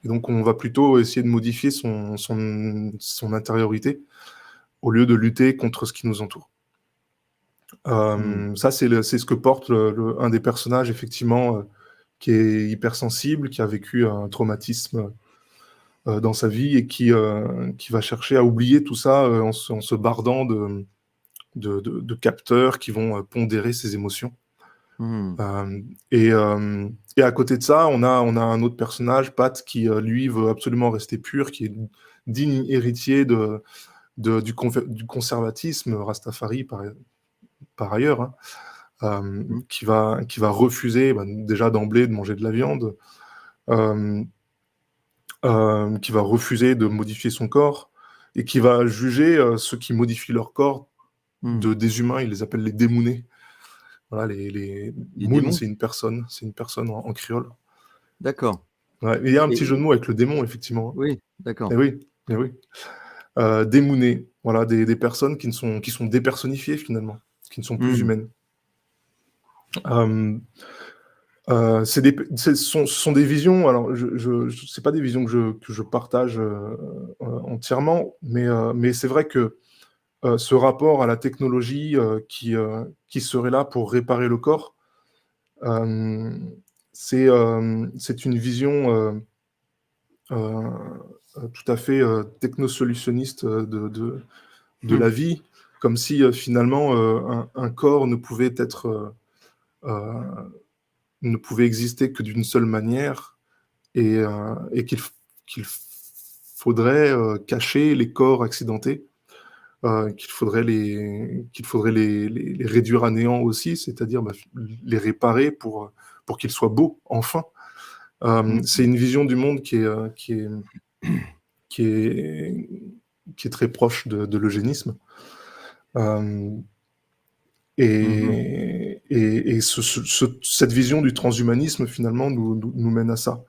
Et donc, on va plutôt essayer de modifier son intériorité au lieu de lutter contre ce qui nous entoure. Ça, c'est ce que porte un des personnages, effectivement, qui est hypersensible, qui a vécu un traumatisme dans sa vie et qui va chercher à oublier tout ça en se bardant de capteurs qui vont pondérer ses émotions. Et à côté de ça, on a un autre personnage, Pat, qui lui veut absolument rester pur, qui est digne héritier du conservatisme Rastafari par ailleurs, hein, qui va refuser déjà d'emblée de manger de la viande, qui va refuser de modifier son corps et qui va juger ceux qui modifient leur corps des humains. Il les appelle les démounés. Voilà, les Moon, démons? c'est une personne en créole. D'accord. Ouais, il y a un petit Et jeu de mots avec le démon, effectivement. oui, d'accord. Eh oui, eh oui. Démounés, voilà, des personnes qui sont dépersonnifiées finalement, qui ne sont plus humaines. Ce sont des visions. Alors, c'est pas des visions que je partage entièrement, mais c'est vrai que ce rapport à la technologie qui serait là pour réparer le corps, c'est une vision tout à fait technosolutionniste de la vie, comme si finalement un corps ne pouvait exister que d'une seule manière et qu'il faudrait cacher les corps accidentés, qu'il faudrait les réduire à néant aussi, c'est-à-dire les réparer pour qu'ils soient beaux, enfin. C'est une vision du monde qui est très proche de l'eugénisme. Et cette vision du transhumanisme, finalement, nous mène à ça.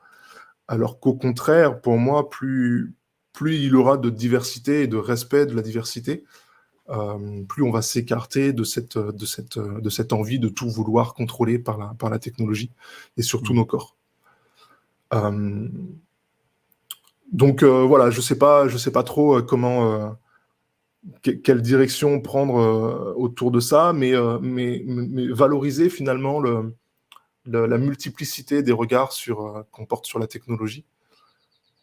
Alors qu'au contraire, pour moi, plus il y aura de diversité et de respect de la diversité, plus on va s'écarter de cette envie de tout vouloir contrôler par la technologie et surtout nos corps. Donc voilà, je sais pas trop comment quelle direction prendre autour de ça, mais valoriser finalement la multiplicité des regards qu'on porte sur la technologie.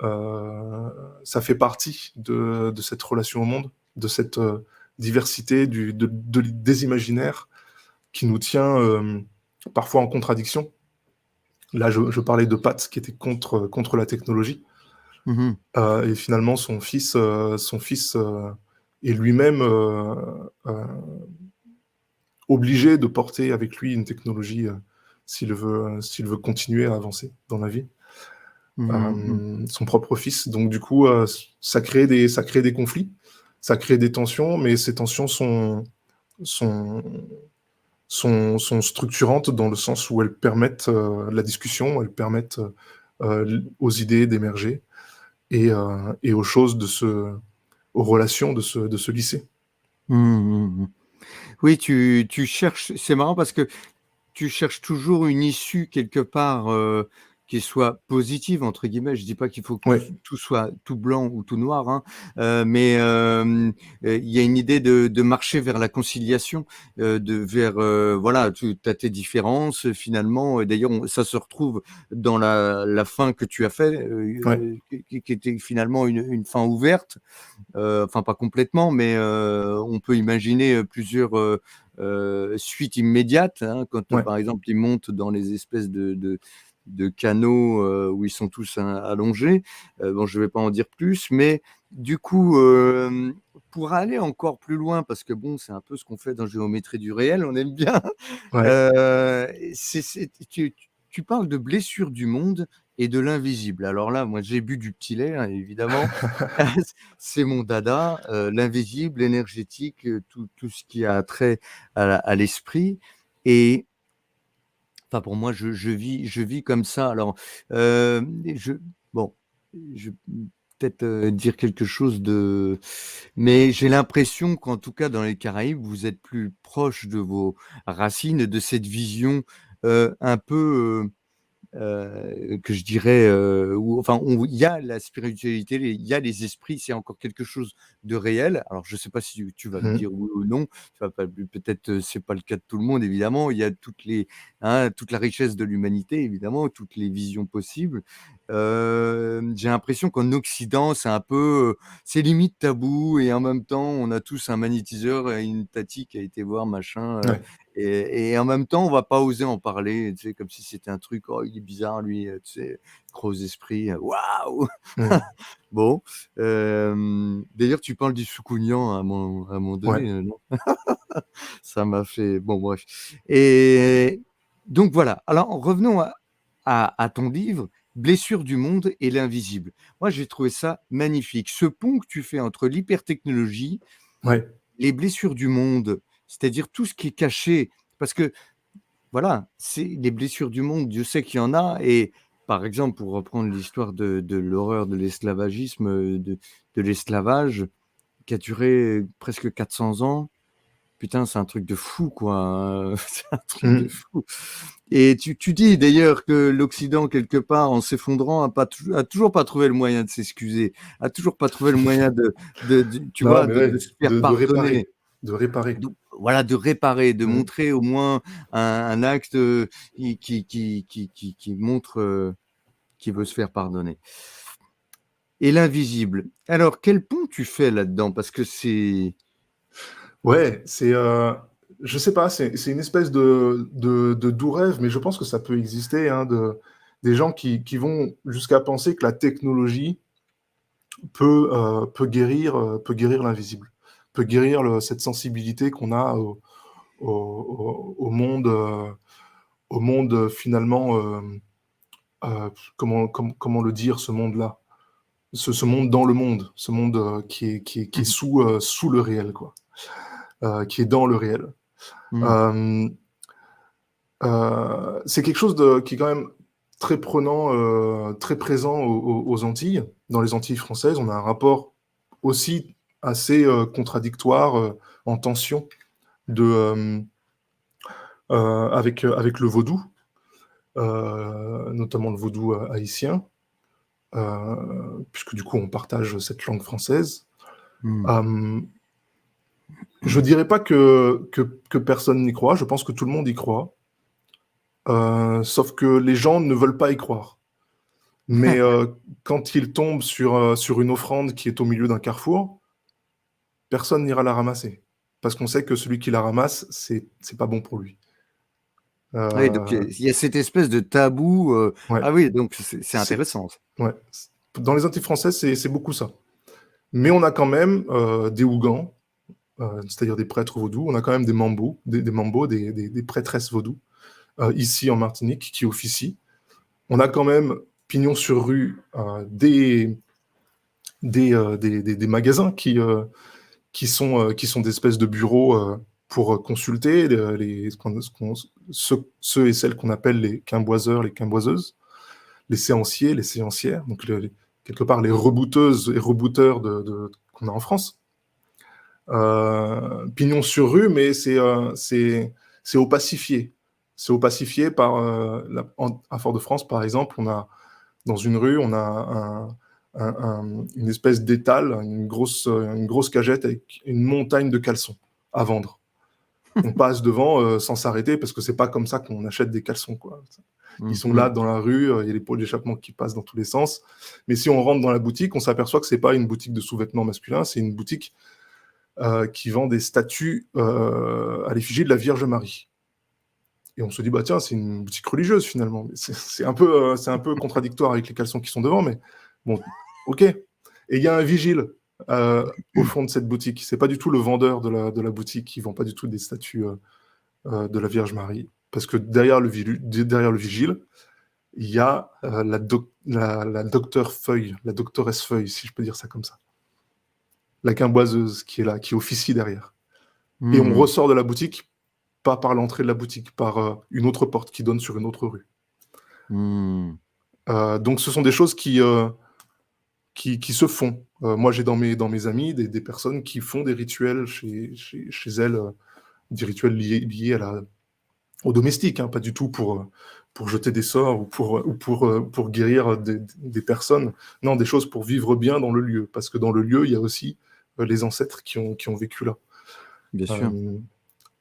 Ça fait partie de cette relation au monde, de cette diversité des imaginaires qui nous tient parfois en contradiction. Là, je parlais de Pat qui était contre la technologie. Et finalement, son fils est lui-même obligé de porter avec lui une technologie s'il veut continuer à avancer dans la vie. Son propre fils. Donc du coup, ça crée des conflits, ça crée des tensions, mais ces tensions sont structurantes dans le sens où elles permettent la discussion, elles permettent aux idées d'émerger et aux choses aux relations de se lisser. Oui, tu cherches, c'est marrant parce que tu cherches toujours une issue quelque part qui soit positive, entre guillemets. Je dis pas qu'il faut que tout soit tout blanc ou tout noir, hein, mais il y a une idée de marcher vers la conciliation, voilà, tu as tes différences finalement. D'ailleurs, ça se retrouve dans la fin que tu as fait, qui était finalement une fin ouverte. Enfin, pas complètement, mais on peut imaginer plusieurs suites immédiates, hein, quand par exemple ils montent dans les espèces de canaux où ils sont tous allongés. Bon, je vais pas en dire plus, mais du coup, pour aller encore plus loin, parce que bon, c'est un peu ce qu'on fait dans Géométrie du réel, on aime bien. Ouais. Tu parles de blessures du monde et de l'invisible. Alors là, moi, j'ai bu du petit lait, hein, évidemment. C'est mon dada, l'invisible, l'énergétique, tout ce qui a trait à l'esprit. Et enfin, pour moi, je vis comme ça. Alors, bon, je vais peut-être dire quelque chose de. Mais j'ai l'impression qu'en tout cas, dans les Caraïbes, vous êtes plus proche de vos racines, de cette vision un peu. Que je dirais, il y a la spiritualité, il y a les esprits, c'est encore quelque chose de réel. Alors, je ne sais pas si tu vas me Mmh. dire oui ou non. Peut-être, c'est pas le cas de tout le monde, évidemment. Il y a toute la richesse de l'humanité, évidemment, toutes les visions possibles. J'ai l'impression qu'en Occident, c'est limite tabou, et en même temps, on a tous un magnétiseur et une tati qui a été voir machin. Ouais. Et en même temps, on va pas oser en parler, tu sais, comme si c'était un truc, oh, il est bizarre, lui, tu sais, gros esprit, waouh! Mmh. Bon, d'ailleurs, tu parles du soukounian à un moment Ouais. donné, non? Ça m'a fait, bon, bref. Et donc voilà. Alors, revenons à ton livre, Blessures du monde et l'invisible. Moi, j'ai trouvé ça magnifique. Ce pont que tu fais entre l'hypertechnologie, Ouais. les blessures du monde, c'est-à-dire tout ce qui est caché, parce que voilà, c'est les blessures du monde, Dieu sait qu'il y en a. Et par exemple, pour reprendre l'histoire de l'horreur de l'esclavagisme, de l'esclavage, qui a duré presque 400 ans, putain, c'est un truc de fou, quoi. C'est un truc de Mmh. fou. Et tu dis d'ailleurs que l'Occident, quelque part, en s'effondrant, a toujours pas trouvé le moyen de s'excuser, a toujours pas trouvé le moyen tu Non, vois, mais de ouais, se faire de réparer, pardonner. de réparer. Donc, voilà, de réparer, de Mmh. montrer au moins un acte qui montre qu'il veut se faire pardonner. Et l'invisible. Alors, quel pont tu fais là-dedans? Parce que c'est. Ouais, je sais pas, c'est une espèce de doux rêve, mais je pense que ça peut exister, hein, des gens qui vont jusqu'à penser que la technologie peut guérir l'invisible, peut guérir cette sensibilité qu'on a au monde finalement, comment le dire, ce monde-là, ce monde dans le monde, ce monde qui est Mhm. sous le réel, quoi, qui est dans le réel. Mhm. Euh, c'est quelque chose qui est quand même très prenant, très présent aux Antilles. Dans les Antilles françaises, on a un rapport aussi assez contradictoire, en tension avec le vaudou, notamment le vaudou haïtien, puisque du coup on partage cette langue française. Mhm. Euh, je dirais pas que personne n'y croit, je pense que tout le monde y croit. Sauf que les gens ne veulent pas y croire. Mais quand ils tombent sur une offrande qui est au milieu d'un carrefour, personne n'ira la ramasser. Parce qu'on sait que celui qui la ramasse, c'est pas bon pour lui. Oui, donc Euh, il y a cette espèce de tabou. ouais, Ah oui, donc c'est c'est, intéressant. ouais. Dans les Antilles françaises, c'est beaucoup ça. Mais on a quand même des Ougans, c'est-à-dire des prêtres vaudous. On a quand même des mambos, des prêtresses vaudous, ici en Martinique, qui officient. On a quand même pignon sur rue des magasins qui sont des espèces de bureaux pour consulter ceux et celles qu'on appelle les quimboiseurs, les quimboiseuses, les séanciers, les séancières, donc quelque part les rebouteuses et rebouteurs qu'on a en France. Pignon sur rue, mais c'est opacifié. C'est opacifié par à Fort-de-France, par exemple, dans une rue, on a une espèce d'étal, une grosse cagette avec une montagne de caleçons à vendre. On passe devant sans s'arrêter parce que c'est pas comme ça qu'on achète des caleçons, quoi. Ils sont là Mhm. dans la rue, il y a les pots d'échappement qui passent dans tous les sens. Mais si on rentre dans la boutique, on s'aperçoit que c'est pas une boutique de sous-vêtements masculins, c'est une boutique qui vend des statues à l'effigie de la Vierge Marie. Et on se dit, bah tiens, c'est une boutique religieuse finalement. C'est un peu contradictoire avec les caleçons qui sont devant, mais bon, ok. Et il y a un vigile au fond de cette boutique. C'est pas du tout le vendeur de la boutique qui vend pas du tout des statues de la Vierge Marie, parce que derrière le vigile, il y a la docteur Feuille, la doctoresse Feuille, si je peux dire ça comme ça, la quimboiseuse qui est là, qui officie derrière. Et on ressort de la boutique, pas par l'entrée de la boutique, par une autre porte qui donne sur une autre rue. Donc ce sont des choses qui se font. Moi, j'ai dans mes amis des personnes qui font des rituels chez elles, des rituels liés au domestique, hein, pas du tout pour jeter des sorts ou pour guérir des personnes. Non, des choses pour vivre bien dans le lieu, parce que dans le lieu, il y a aussi les ancêtres qui ont vécu là. Bien sûr.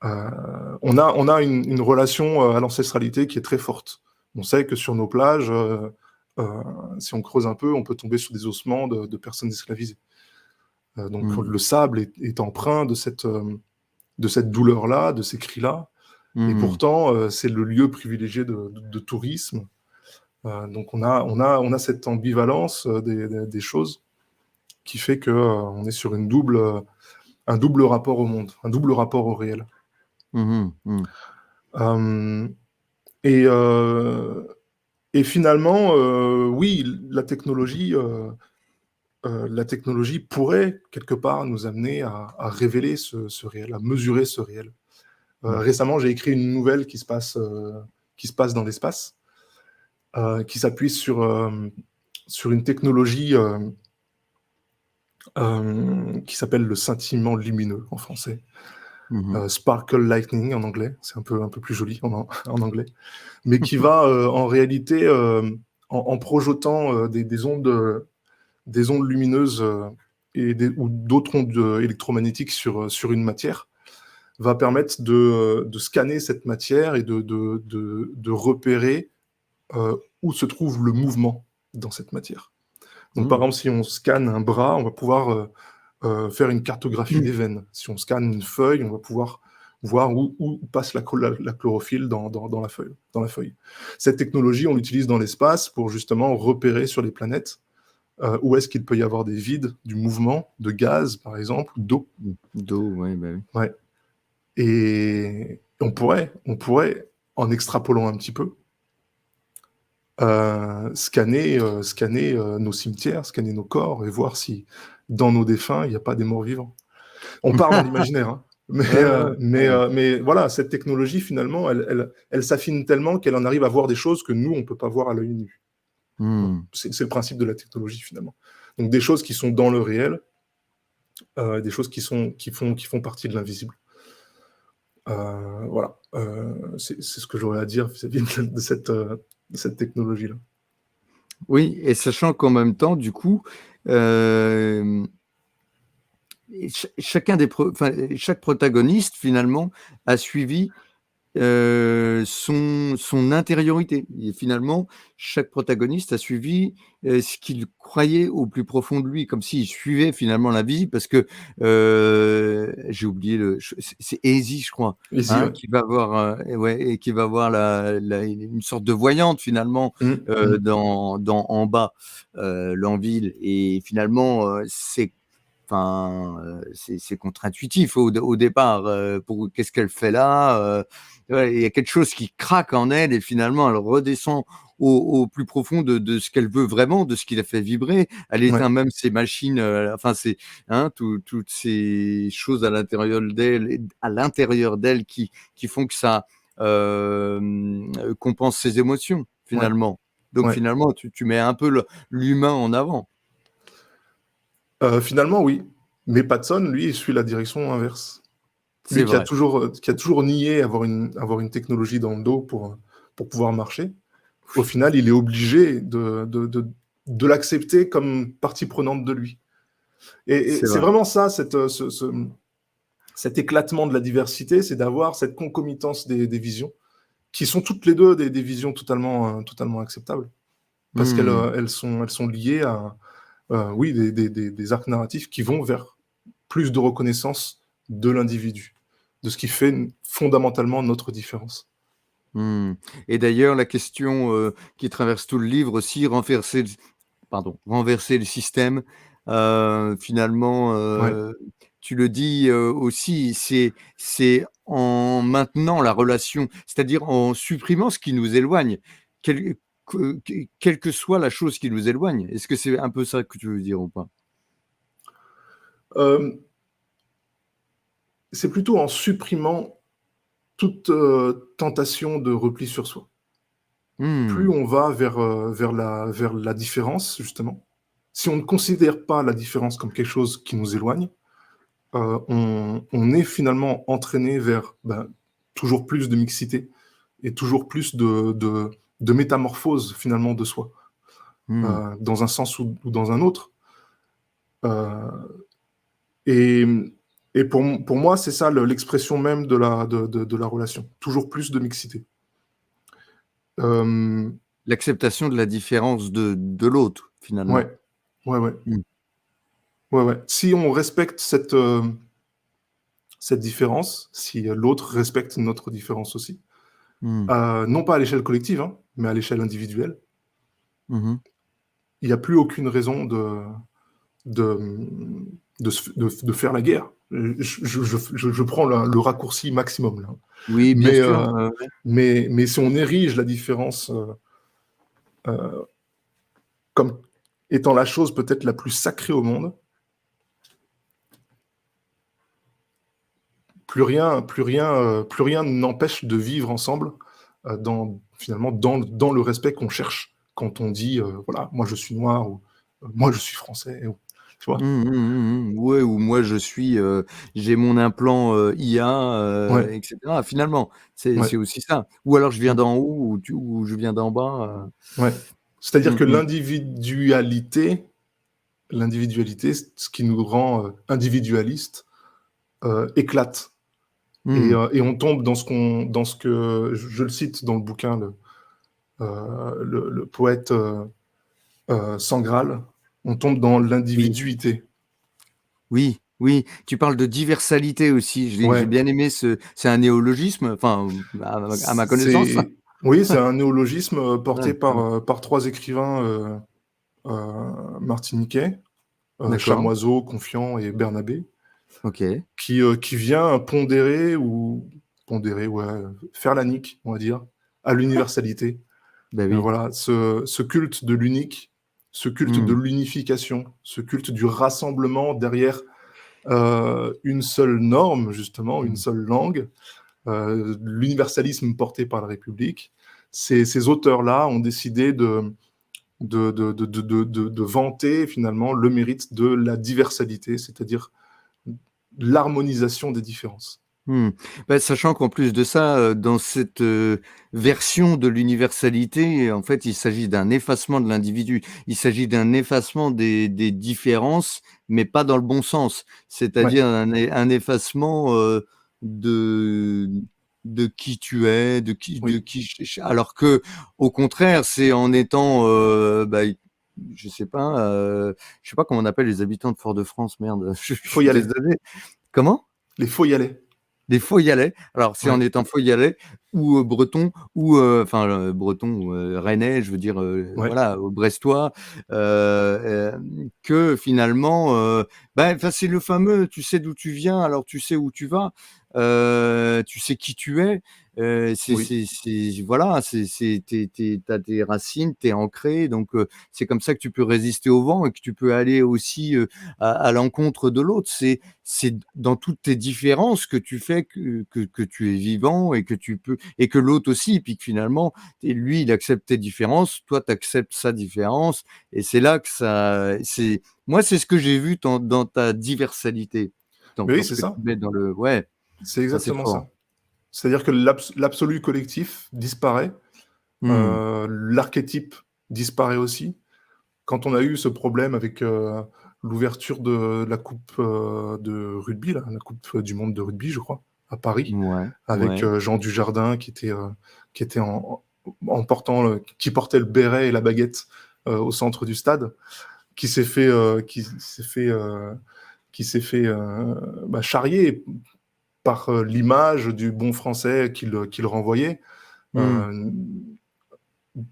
On a une relation à l'ancestralité qui est très forte. On sait que sur nos plages, si on creuse un peu, on peut tomber sur des ossements de personnes esclavisées. Donc le sable est empreint de cette douleur-là, de ces cris-là. Et pourtant, c'est le lieu privilégié de tourisme. Donc on a cette ambivalence des choses qui fait qu'on est sur un double rapport au monde, un double rapport au réel. Et finalement, oui, la technologie pourrait quelque part nous amener à révéler ce réel, à mesurer ce réel. Récemment, j'ai écrit une nouvelle qui se passe dans l'espace, qui s'appuie sur une technologie qui s'appelle le scintillement lumineux en français. Sparkle Lightning en anglais, c'est un peu plus joli en anglais, mais qui va en réalité, en projetant des ondes lumineuses ou d'autres ondes électromagnétiques sur une matière, va permettre de scanner cette matière et de repérer où se trouve le mouvement dans cette matière. Donc par exemple, si on scanne un bras, on va pouvoir faire une cartographie des veines. Si on scanne une feuille, on va pouvoir voir où passe la chlorophylle dans la feuille. Cette technologie, on l'utilise dans l'espace pour justement repérer sur les planètes où est-ce qu'il peut y avoir des vides, du mouvement, de gaz par exemple, ou d'eau. D'eau, oui, bah oui. Ouais. Et on pourrait, en extrapolant un petit peu, scanner nos cimetières, scanner nos corps et voir si dans nos défunts, il n'y a pas des morts vivants. On parle dans l'imaginaire, hein. Mais voilà, cette technologie, finalement, elle s'affine tellement qu'elle en arrive à voir des choses que nous, on ne peut pas voir à l'œil nu. C'est le principe de la technologie, finalement. Donc des choses qui sont dans le réel, des choses qui font partie de l'invisible. Voilà, c'est ce que j'aurais à dire vis-à-vis de cette technologie-là. Oui, et sachant qu'en même temps, du coup, chaque protagoniste, finalement, a suivi son intériorité. Et finalement, chaque protagoniste a suivi ce qu'il croyait au plus profond de lui, comme s'il suivait finalement l'invisible, parce que j'ai oublié c'est Easy, je crois, qui va avoir et qui va avoir une sorte de voyante finalement dans en bas, Lanville, et finalement c'est contre-intuitif au départ. Qu'est-ce qu'elle fait là? Il y a quelque chose qui craque en elle, et finalement elle redescend au plus profond de ce qu'elle veut vraiment, de ce qui la fait vibrer. Elle éteint même ses machines, toutes ces choses à l'intérieur d'elle qui font que ça compense ses émotions finalement. Donc finalement tu mets un peu l'humain en avant. Finalement, oui. Mais Patson, lui, il suit la direction inverse. Lui qui a toujours nié avoir une technologie dans le dos pour pouvoir marcher. Au final, il est obligé de l'accepter comme partie prenante de lui. Et c'est vraiment ça, cet éclatement de la diversité, c'est d'avoir cette concomitance des visions, qui sont toutes les deux des visions totalement acceptables. Parce qu'elles sont liées à des arcs narratifs qui vont vers plus de reconnaissance de l'individu, de ce qui fait fondamentalement notre différence. Et d'ailleurs, la question qui traverse tout le livre aussi, renverser le système, Finalement, Ouais. tu le dis, aussi, c'est en maintenant la relation, c'est-à-dire en supprimant ce qui nous éloigne, quel quelle que soit la chose qui nous éloigne. Est-ce que c'est un peu ça que tu veux dire ou pas? Hem, c'est plutôt en supprimant toute, tentation de repli sur soi. Plus Mmh. on va vers la différence, justement, si on ne considère pas la différence comme quelque chose qui nous éloigne, on est finalement entraîné vers, ben, toujours plus de mixité et toujours plus de métamorphose, finalement, de soi, Mmh. dans un sens ou dans un autre. Heu et pour moi, c'est ça l'expression même de la relation. Toujours plus de mixité. Hem, L'acceptation de la différence de l'autre, ouais, finalement. ouais, ouais, Mmh. ouais, ouais. Si on respecte cette différence, si, l'autre respecte notre différence aussi, Mmh. non pas à l'échelle collective, hein, mais à l'échelle individuelle, Mmh mh. il n'y a plus aucune raison de, mmh, de faire la guerre. Je prends le raccourci maximum là, Oui, bien mais, sûr, mais si on érige la différence, heu, comme étant la chose peut-être la plus sacrée au monde, plus rien n'empêche de vivre ensemble, dans finalement dans le respect qu'on cherche quand on dit, voilà: «Moi je suis noir» ou «Moi je suis français» ou tu vois? mmh, mmh, mmh, mmh. Ouais, ou moi je suis, j'ai mon implant, IA, Ouais, et cetera. Finalement, c'est ouais, c'est aussi ça. Ou alors je viens mmh, d'en haut ou je viens d'en bas, ouais. C'est-à-dire mmh que mh. l'individualité, ce qui nous rend, individualistes, éclate Mmh. et on tombe dans ce que je le cite dans le bouquin, le poète, Sangral, on tombe dans Oui, l'individuité. oui, oui. Tu parles de diversalité aussi. J'ai Ouais, bien aimé c'est un néologisme, enfin, à ma connaissance. c'est oui, c'est un néologisme, Ouais, porté ouais. par 3 écrivains, martiniquais, D'accord, Chamoiseau, Confiant et Bernabé, OK. qui vient pondérer, ouais, faire la nique, on va dire, à l'universalité. Bah oui. Voilà, ce culte de l'unique, ce culte de Mmh. l'unification, ce culte du rassemblement derrière, une seule norme justement, une Mmh. seule langue, l'universalisme porté par la République. Ces auteurs-là ont décidé de vanter finalement le mérite de la diversalité, c'est-à-dire l'harmonisation des différences. Mmh. Bah, sachant qu'en plus de ça, dans cette, version de l'universalité, en fait, il s'agit d'un effacement de l'individu. Il s'agit d'un effacement des différences, mais pas dans le bon sens. Ouais, C'est-à-dire un effacement, de de qui tu es, de oui. qui ch ch alors qu'au contraire, c'est en étant, bah, je sais pas comment on appelle les habitants de Fort-de-France, merde, je Il faut suis y aller. désolé. Comment? Les Faux-y-aller. Des Faux-y-allais. Alors, c'est en Ouais, étant Faux-y-allais ou, breton ou, enfin, breton ou, rennais, je veux dire, ouais. voilà, brestois, que finalement, bah, enfin, c'est le fameux: «Tu sais d'où tu viens, alors tu sais où tu vas». Tu sais qui tu es, Oui. c'est voilà, c'est tu as tes racines, tu es ancré, donc c'est comme ça que tu peux résister au vent et que tu peux aller aussi, à l'encontre de l'autre. C'est dans toutes tes différences que tu fais que tu es vivant et que tu peux et que l'autre aussi, puis que finalement, et lui, il accepte tes différences, toi, tu acceptes sa différence, et c'est là que ça c'est moi, c'est ce que j'ai vu dans ta diversalité, Mais dans oui, ce c'est que tu ça. mets dans le ouais, C'est ça, c'est exactement fort. ça. C'est-à-dire que l'absolu collectif disparaît, Mmh. l'archétype disparaît aussi. Quand on a eu ce problème avec, l'ouverture de la coupe, de rugby là, la coupe du monde de rugby, je crois, à Paris, Ouais, avec, ouais. Jean Dujardin qui était en portant qui portait le béret et la baguette, au centre du stade, qui s'est fait, bah, charrier par, l'image du bon français qu'il renvoyait. Mmh. Heu,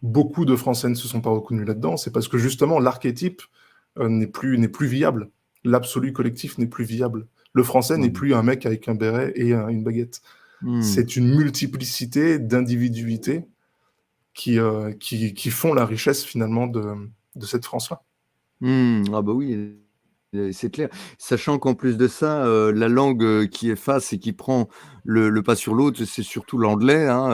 Beaucoup de Français ne se sont pas reconnus là-dedans. C'est parce que justement l'archétype, n'est plus viable. L'absolu collectif n'est plus viable. Le français n'est plus un mec avec un béret et une baguette. C'est une multiplicité d'individualités qui font la richesse finalement de cette France-là. Ah bah oui, c'est clair. Sachant qu'en plus de ça, la langue qui efface et qui prend le pas sur l'autre, c'est surtout l'anglais, hein,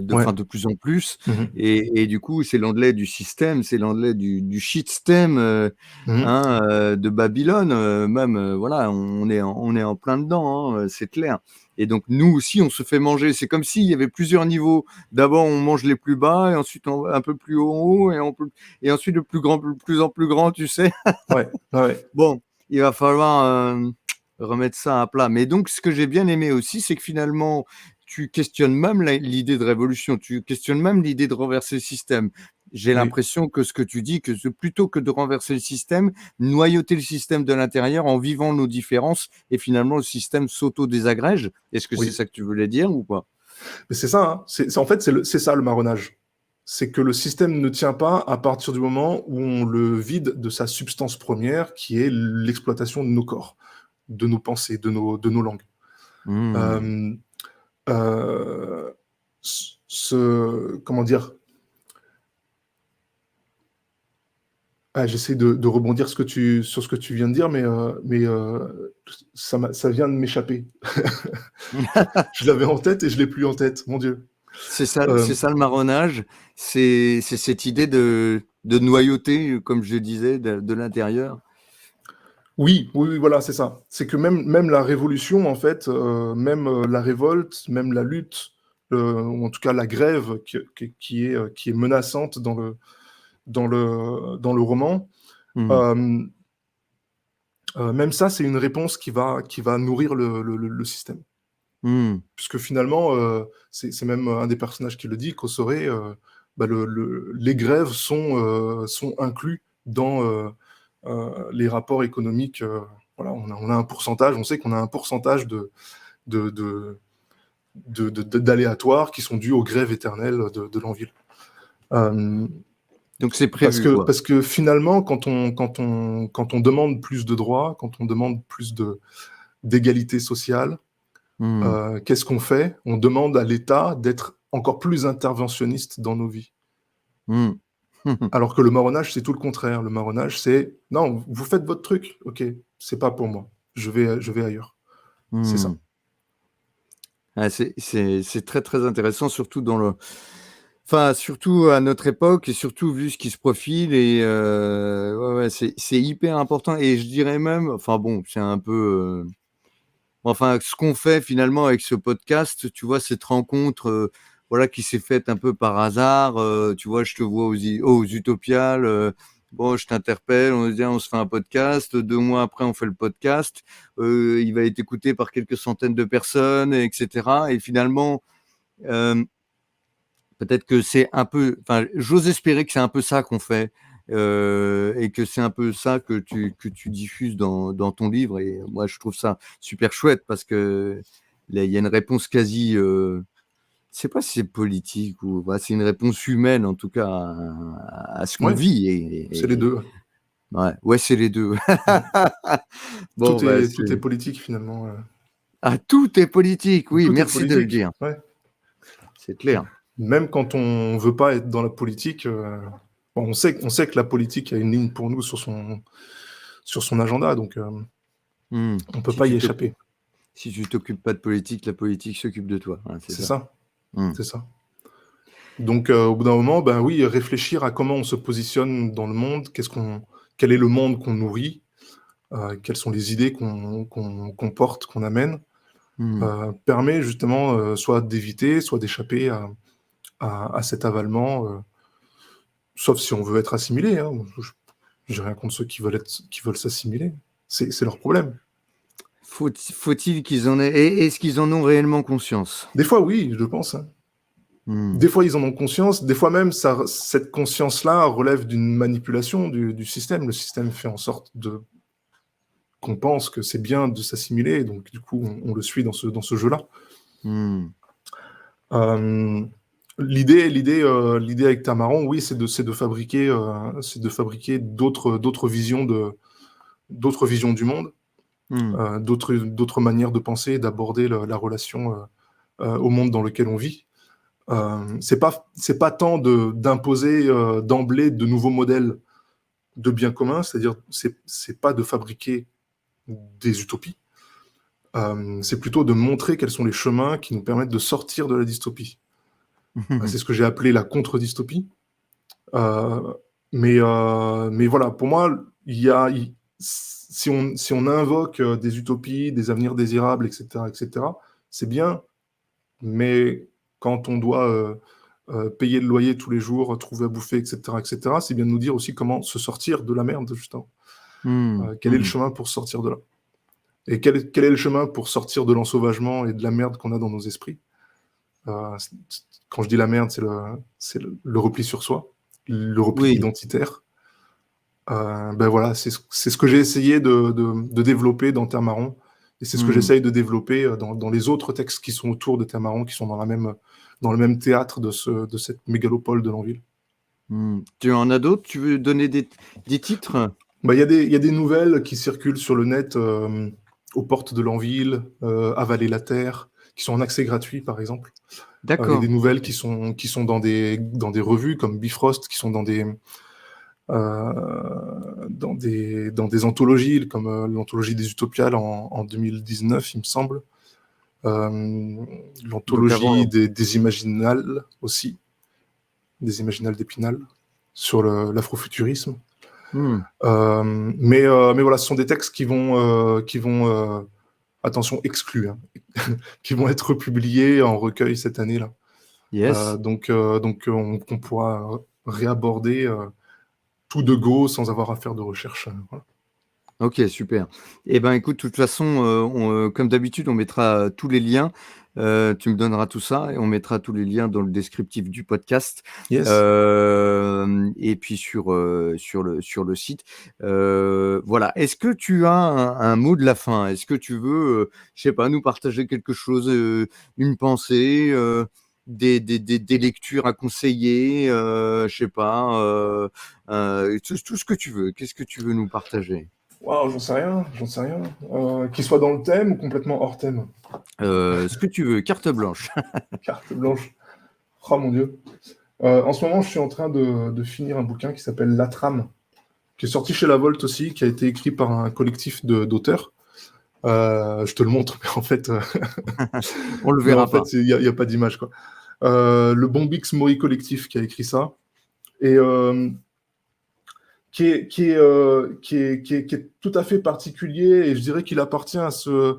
Ouais. de plus en plus. Mhm. Et du coup, c'est l'anglais du système, c'est l'anglais du shitstem, Mhm. hein, de Babylone, même. Voilà, on est en plein dedans, hein, c'est clair. Et donc nous aussi, on se fait manger. C'est comme s'il y avait plusieurs niveaux. D'abord, on mange les plus bas, et ensuite un peu plus haut, et ensuite de plus en plus grand, tu sais. Ouais. Ouais. Bon, il va falloir remettre ça à plat. Mais donc, ce que j'ai bien aimé aussi, c'est que finalement, tu questionnes même l'idée de révolution, tu questionnes même l'idée de renverser le système. J'ai Oui. l'impression que ce que tu dis, plutôt que de renverser le système, noyauter le système de l'intérieur en vivant nos différences, et finalement le système s'auto-désagrège. Est-ce que c'est Oui. ça que tu voulais dire ou pas? Mais c'est ça, hein. En fait, c'est ça le marronnage. C'est que le système ne tient pas à partir du moment où on le vide de sa substance première, qui est l'exploitation de nos corps, de nos pensées, de nos langues. Mmh. Euh, euh, comment dire? Ah, j'essaie de rebondir sur ce que tu viens de dire, mais ça vient de m'échapper. Je l'avais en tête et je l'ai plus en tête, mon Dieu. C'est Euh, ça le marronnage, c'est cette idée de noyauté, comme je disais, de l'intérieur. Oui, oui, oui, voilà, c'est ça. C'est que même la révolution, en fait, même la révolte, même la lutte, ou en tout cas la grève qui est menaçante dans le roman, Mmh. euh, même ça, c'est une réponse qui va nourrir le système. Mmh. Puisque finalement, c'est même un des personnages qui le dit, Cossoré, bah, les grèves sont inclus dans les rapports économiques. Voilà, on a un pourcentage, on sait qu'on a un pourcentage de, de, d'aléatoires qui sont dus aux grèves éternelles de l'Anvil. Euh, Donc c'est prévu, quoi. parce que finalement, quand on demande plus de droits, quand on demande plus d'égalité sociale, Mmh. qu'est-ce qu'on fait? On demande à l'État d'être encore plus interventionniste dans nos vies. Mmh. Alors que le marronnage, c'est tout le contraire. Le marronnage, c'est non, vous faites votre truc, ok, c'est pas pour moi, je vais ailleurs. C'est ça. Mmh. Ah, c'est très, très intéressant, surtout surtout à notre époque et surtout vu ce qui se profile et ouais, ouais, c'est hyper important et je dirais même, enfin bon, c'est un peu, enfin, ce qu'on fait finalement avec ce podcast, tu vois, cette rencontre, voilà, qui s'est faite un peu par hasard, tu vois, je te vois aux Utopiales, bon, je t'interpelle, on se dit: «Ah, on se fait un podcast», 2 mois après, on fait le podcast, il va être écouté par quelques centaines de personnes et cetera et finalement, hem, peut-être que c'est un peu, enfin, j'ose espérer que c'est un peu ça qu'on fait, et que c'est un peu ça que tu diffuses dans ton livre et moi je trouve ça super chouette parce que là, il y a une réponse quasi, je sais pas si c'est politique ou bah, c'est une réponse humaine en tout cas à ce qu'on Ouais, vit c'est les deux. ouais, ouais, c'est les 2. Ouais. Bon, bah, Tout est c'est politique finalement. ah, tout est politique, oui, Tout est merci de le politique. dire, Ouais. c'est clair. Même quand on veut pas être dans la politique, bon, on sait que la politique a une ligne pour nous sur son agenda, donc Mmh. on peut Si pas y tu échapper. si tu t'occupes pas de politique, la politique s'occupe de toi, hein, c'est C'est ça. ça, Mmh. c'est ça. Donc, au bout d'un moment, ben oui, réfléchir à comment on se positionne dans le monde, quel est le monde qu'on nourrit, quelles sont les idées qu'on porte, qu'on amène, Mmh. permet justement soit d'éviter, soit d'échapper à cet avalement, sauf si on veut être assimilé. Hein. J'ai rien contre ceux qui veulent s'assimiler. C'est leur problème. Faut-il qu'ils en aient et est-ce qu'ils en ont réellement conscience? Des fois, oui, je pense. Hein. Mmh. Des fois, ils en ont conscience. Des fois même, cette conscience-là relève d'une manipulation du système. Le système fait en sorte qu'on pense que c'est bien de s'assimiler, donc du coup, on le suit dans ce jeu-là. Mmh. Euh, L'idée avec Tamaron, oui, c'est de fabriquer d'autres visions du monde, d'autres manières de penser et d'aborder la relation au monde dans lequel on vit. C'est pas tant d'imposer d'emblée de nouveaux modèles de bien commun, c'est-à-dire c'est pas de fabriquer des utopies, c'est plutôt de montrer quels sont les chemins qui nous permettent de sortir de la dystopie. C'est ce que j'ai appelé la contre-dystopie. Mais voilà, pour moi, si on invoque des utopies, des avenirs désirables, etc., c'est bien, mais quand on doit payer le loyer tous les jours, trouver à bouffer, etc., c'est bien de nous dire aussi comment se sortir de la merde, justement. Quel est le chemin pour sortir de là? Et quel est le chemin pour sortir de l'ensauvagement et de la merde qu'on a dans nos esprits? Quand je dis la merde, c'est le repli sur soi, le repli identitaire. Voilà, c'est ce que j'ai essayé de développer dans Tamaron, et c'est ce que j'essaye de développer dans les autres textes qui sont autour de Tamaron, qui sont dans le même théâtre de cette mégalopole de Lanville. Tu en as d'autres? Tu veux donner des titres? Il y a des nouvelles qui circulent sur le net, aux portes de Lanville, Avaler la terre, qui sont en accès gratuit, par exemple. D'accord. Il y a des nouvelles qui sont dans des revues comme Bifrost, qui sont dans des anthologies, comme l'anthologie des Utopiales en 2019, il me semble. L'anthologie des Imaginales aussi, des Imaginales d'Épinal, sur l'afrofuturisme. Mais voilà, ce sont des textes qui vont attention, exclus, hein, qui vont être publiés en recueil cette année-là. Yes. Donc on pourra réaborder tout de go sans avoir à faire de recherche. Voilà. Ok, super. Eh ben, écoute, de toute façon, comme d'habitude, on mettra tous les liens. Tu me donneras tout ça et on mettra tous les liens dans le descriptif du podcast. Yes. Et puis sur le site. Voilà. Est-ce que tu as un mot de la fin? Est-ce que tu veux, je sais pas, nous partager quelque chose, une pensée, des lectures à conseiller, je sais pas, tout ce que tu veux. Qu'est-ce que tu veux nous partager? Waouh, j'en sais rien. Qu'il soit dans le thème ou complètement hors thème? Ce que tu veux, carte blanche. Carte blanche. Oh mon Dieu. En ce moment, je suis en train de finir un bouquin qui s'appelle La Trame, qui est sorti chez La Volte aussi, qui a été écrit par un collectif d'auteurs. Je te le montre, mais en fait... On le verra pas. Il n'y a pas d'image, quoi. Le Bombix Moi Collectif qui a écrit ça. Et... qui est tout à fait particulier, et je dirais qu'il appartient à ce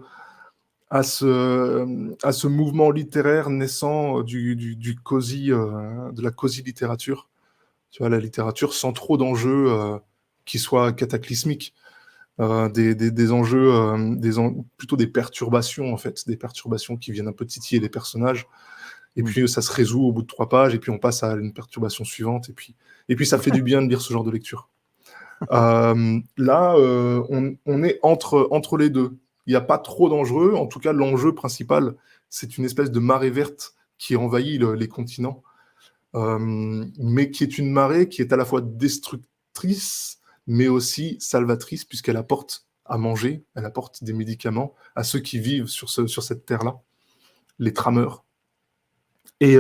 mouvement littéraire naissant du cozy, de la cozy littérature. Tu vois, la littérature sans trop d'enjeux qui soient cataclysmiques, des enjeux, plutôt des perturbations, en fait, des perturbations qui viennent un peu titiller les personnages, et puis ça se résout au bout de 3 pages, et puis on passe à une perturbation suivante, et puis ça fait du bien de lire ce genre de lecture. Là, on est entre les deux. Il n'y a pas trop d'enjeux. En tout cas, l'enjeu principal, c'est une espèce de marée verte qui envahit les continents, mais qui est une marée qui est à la fois destructrice, mais aussi salvatrice, puisqu'elle apporte à manger, elle apporte des médicaments à ceux qui vivent sur cette terre-là, les trameurs. Et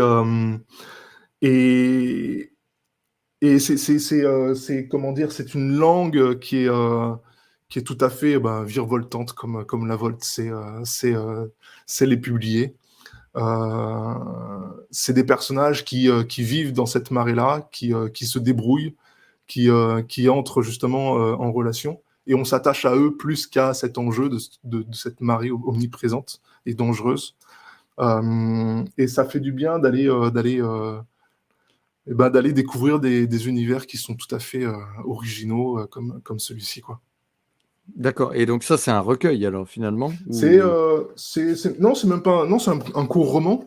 c'est comment dire, c'est une langue qui est tout à fait virevoltante comme la Volte c'est les publier. C'est des personnages qui vivent dans cette marée-là, qui se débrouillent, qui entrent justement en relation, et on s'attache à eux plus qu'à cet enjeu de cette marée omniprésente et dangereuse. Et ça fait du bien d'aller découvrir des univers qui sont tout à fait originaux, comme celui-ci, quoi. D'accord. Et donc ça, c'est un recueil, alors, finalement? Non, c'est même pas... Non, c'est un court roman.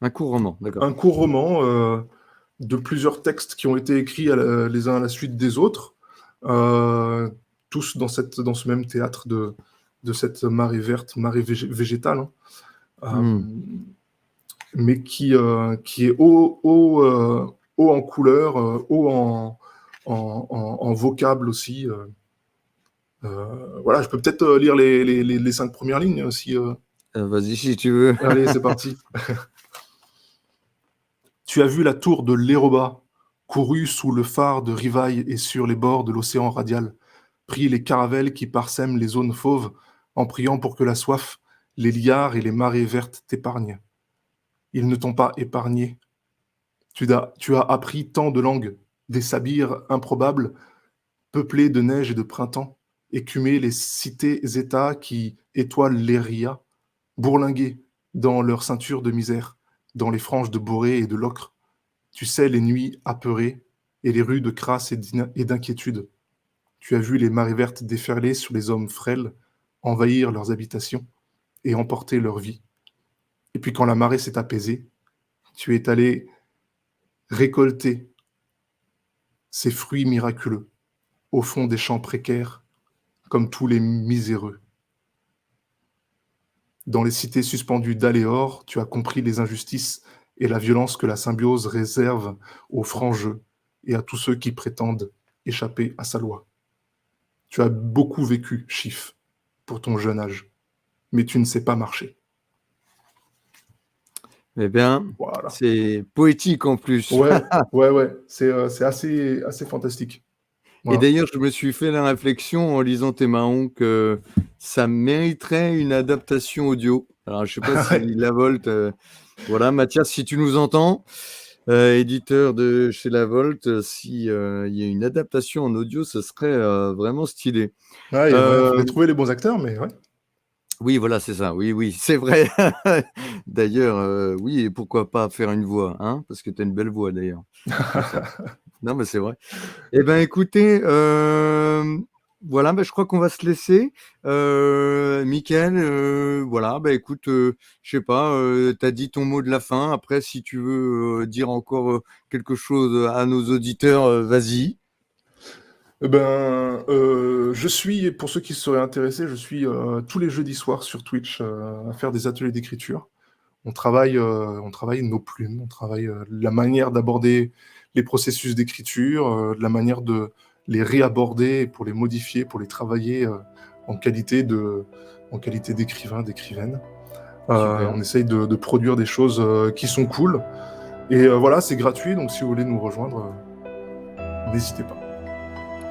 Un court roman, d'accord. Un court roman de plusieurs textes qui ont été écrits les uns à la suite des autres, tous dans ce même théâtre de cette marée verte, marée végétale. mais qui est haut en couleur, haut en vocable aussi. Voilà, je peux peut-être lire les 5 premières lignes aussi. Vas-y si tu veux. Allez, c'est parti. Tu as vu la tour de l'Héroba, couru sous le phare de Rivaille et sur les bords de l'océan radial, pris les caravelles qui parsèment les zones fauves, en priant pour que la soif, les liards et les marées vertes t'épargnent. Ils ne t'ont pas épargné. Tu as appris tant de langues, des sabirs improbables, peuplés de neige et de printemps, écumer les cités-États qui étoilent les rias, bourlinguer dans leur ceinture de misère, dans les franges de Borée et de l'ocre. Tu sais les nuits apeurées et les rues de crasse et d'inquiétude. Tu as vu les marées vertes déferler sur les hommes frêles, envahir leurs habitations et emporter leur vie. Et puis quand la marée s'est apaisée, tu es allé récolter ces fruits miraculeux au fond des champs précaires, comme tous les miséreux. Dans les cités suspendues d'Aléor, tu as compris les injustices et la violence que la symbiose réserve aux francs jeux et à tous ceux qui prétendent échapper à sa loi. Tu as beaucoup vécu, Chiffre, pour ton jeune âge, mais tu ne sais pas marcher. Eh bien, Voilà. c'est poétique en plus. Ouais. C'est assez fantastique. Voilà. Et d'ailleurs, je me suis fait la réflexion en lisant tes marrons que ça mériterait une adaptation audio. Alors, je sais pas si La Volte... voilà, Mathias, si tu nous entends, éditeur de chez La Volte, si y a une adaptation en audio, ça serait vraiment stylé. Ouais, il faudrait trouver les bons acteurs, mais ouais. Oui, voilà, c'est ça. Oui, c'est vrai. D'ailleurs, oui, et pourquoi pas faire une voix, hein, parce que tu as une belle voix, d'ailleurs. Non, mais c'est vrai. Eh bien, écoutez, voilà, je crois qu'on va se laisser. Mickaël, voilà, écoute, je sais pas, tu as dit ton mot de la fin. Après, si tu veux dire encore quelque chose à nos auditeurs, vas-y. Je suis, pour ceux qui seraient intéressés, je suis tous les jeudis soirs sur Twitch à faire des ateliers d'écriture. On travaille nos plumes, on travaille la manière d'aborder les processus d'écriture, la manière de les réaborder pour les modifier, pour les travailler en qualité d'écrivain, d'écrivaine. On essaye de produire des choses qui sont cool. Et voilà, c'est gratuit, donc si vous voulez nous rejoindre, n'hésitez pas.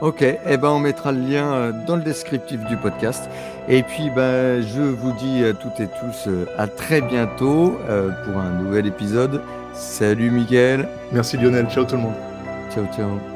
Ok, on mettra le lien dans le descriptif du podcast. Et puis, je vous dis à toutes et tous à très bientôt pour un nouvel épisode. Salut Mickaël. Merci Lionel, ciao tout le monde. Ciao.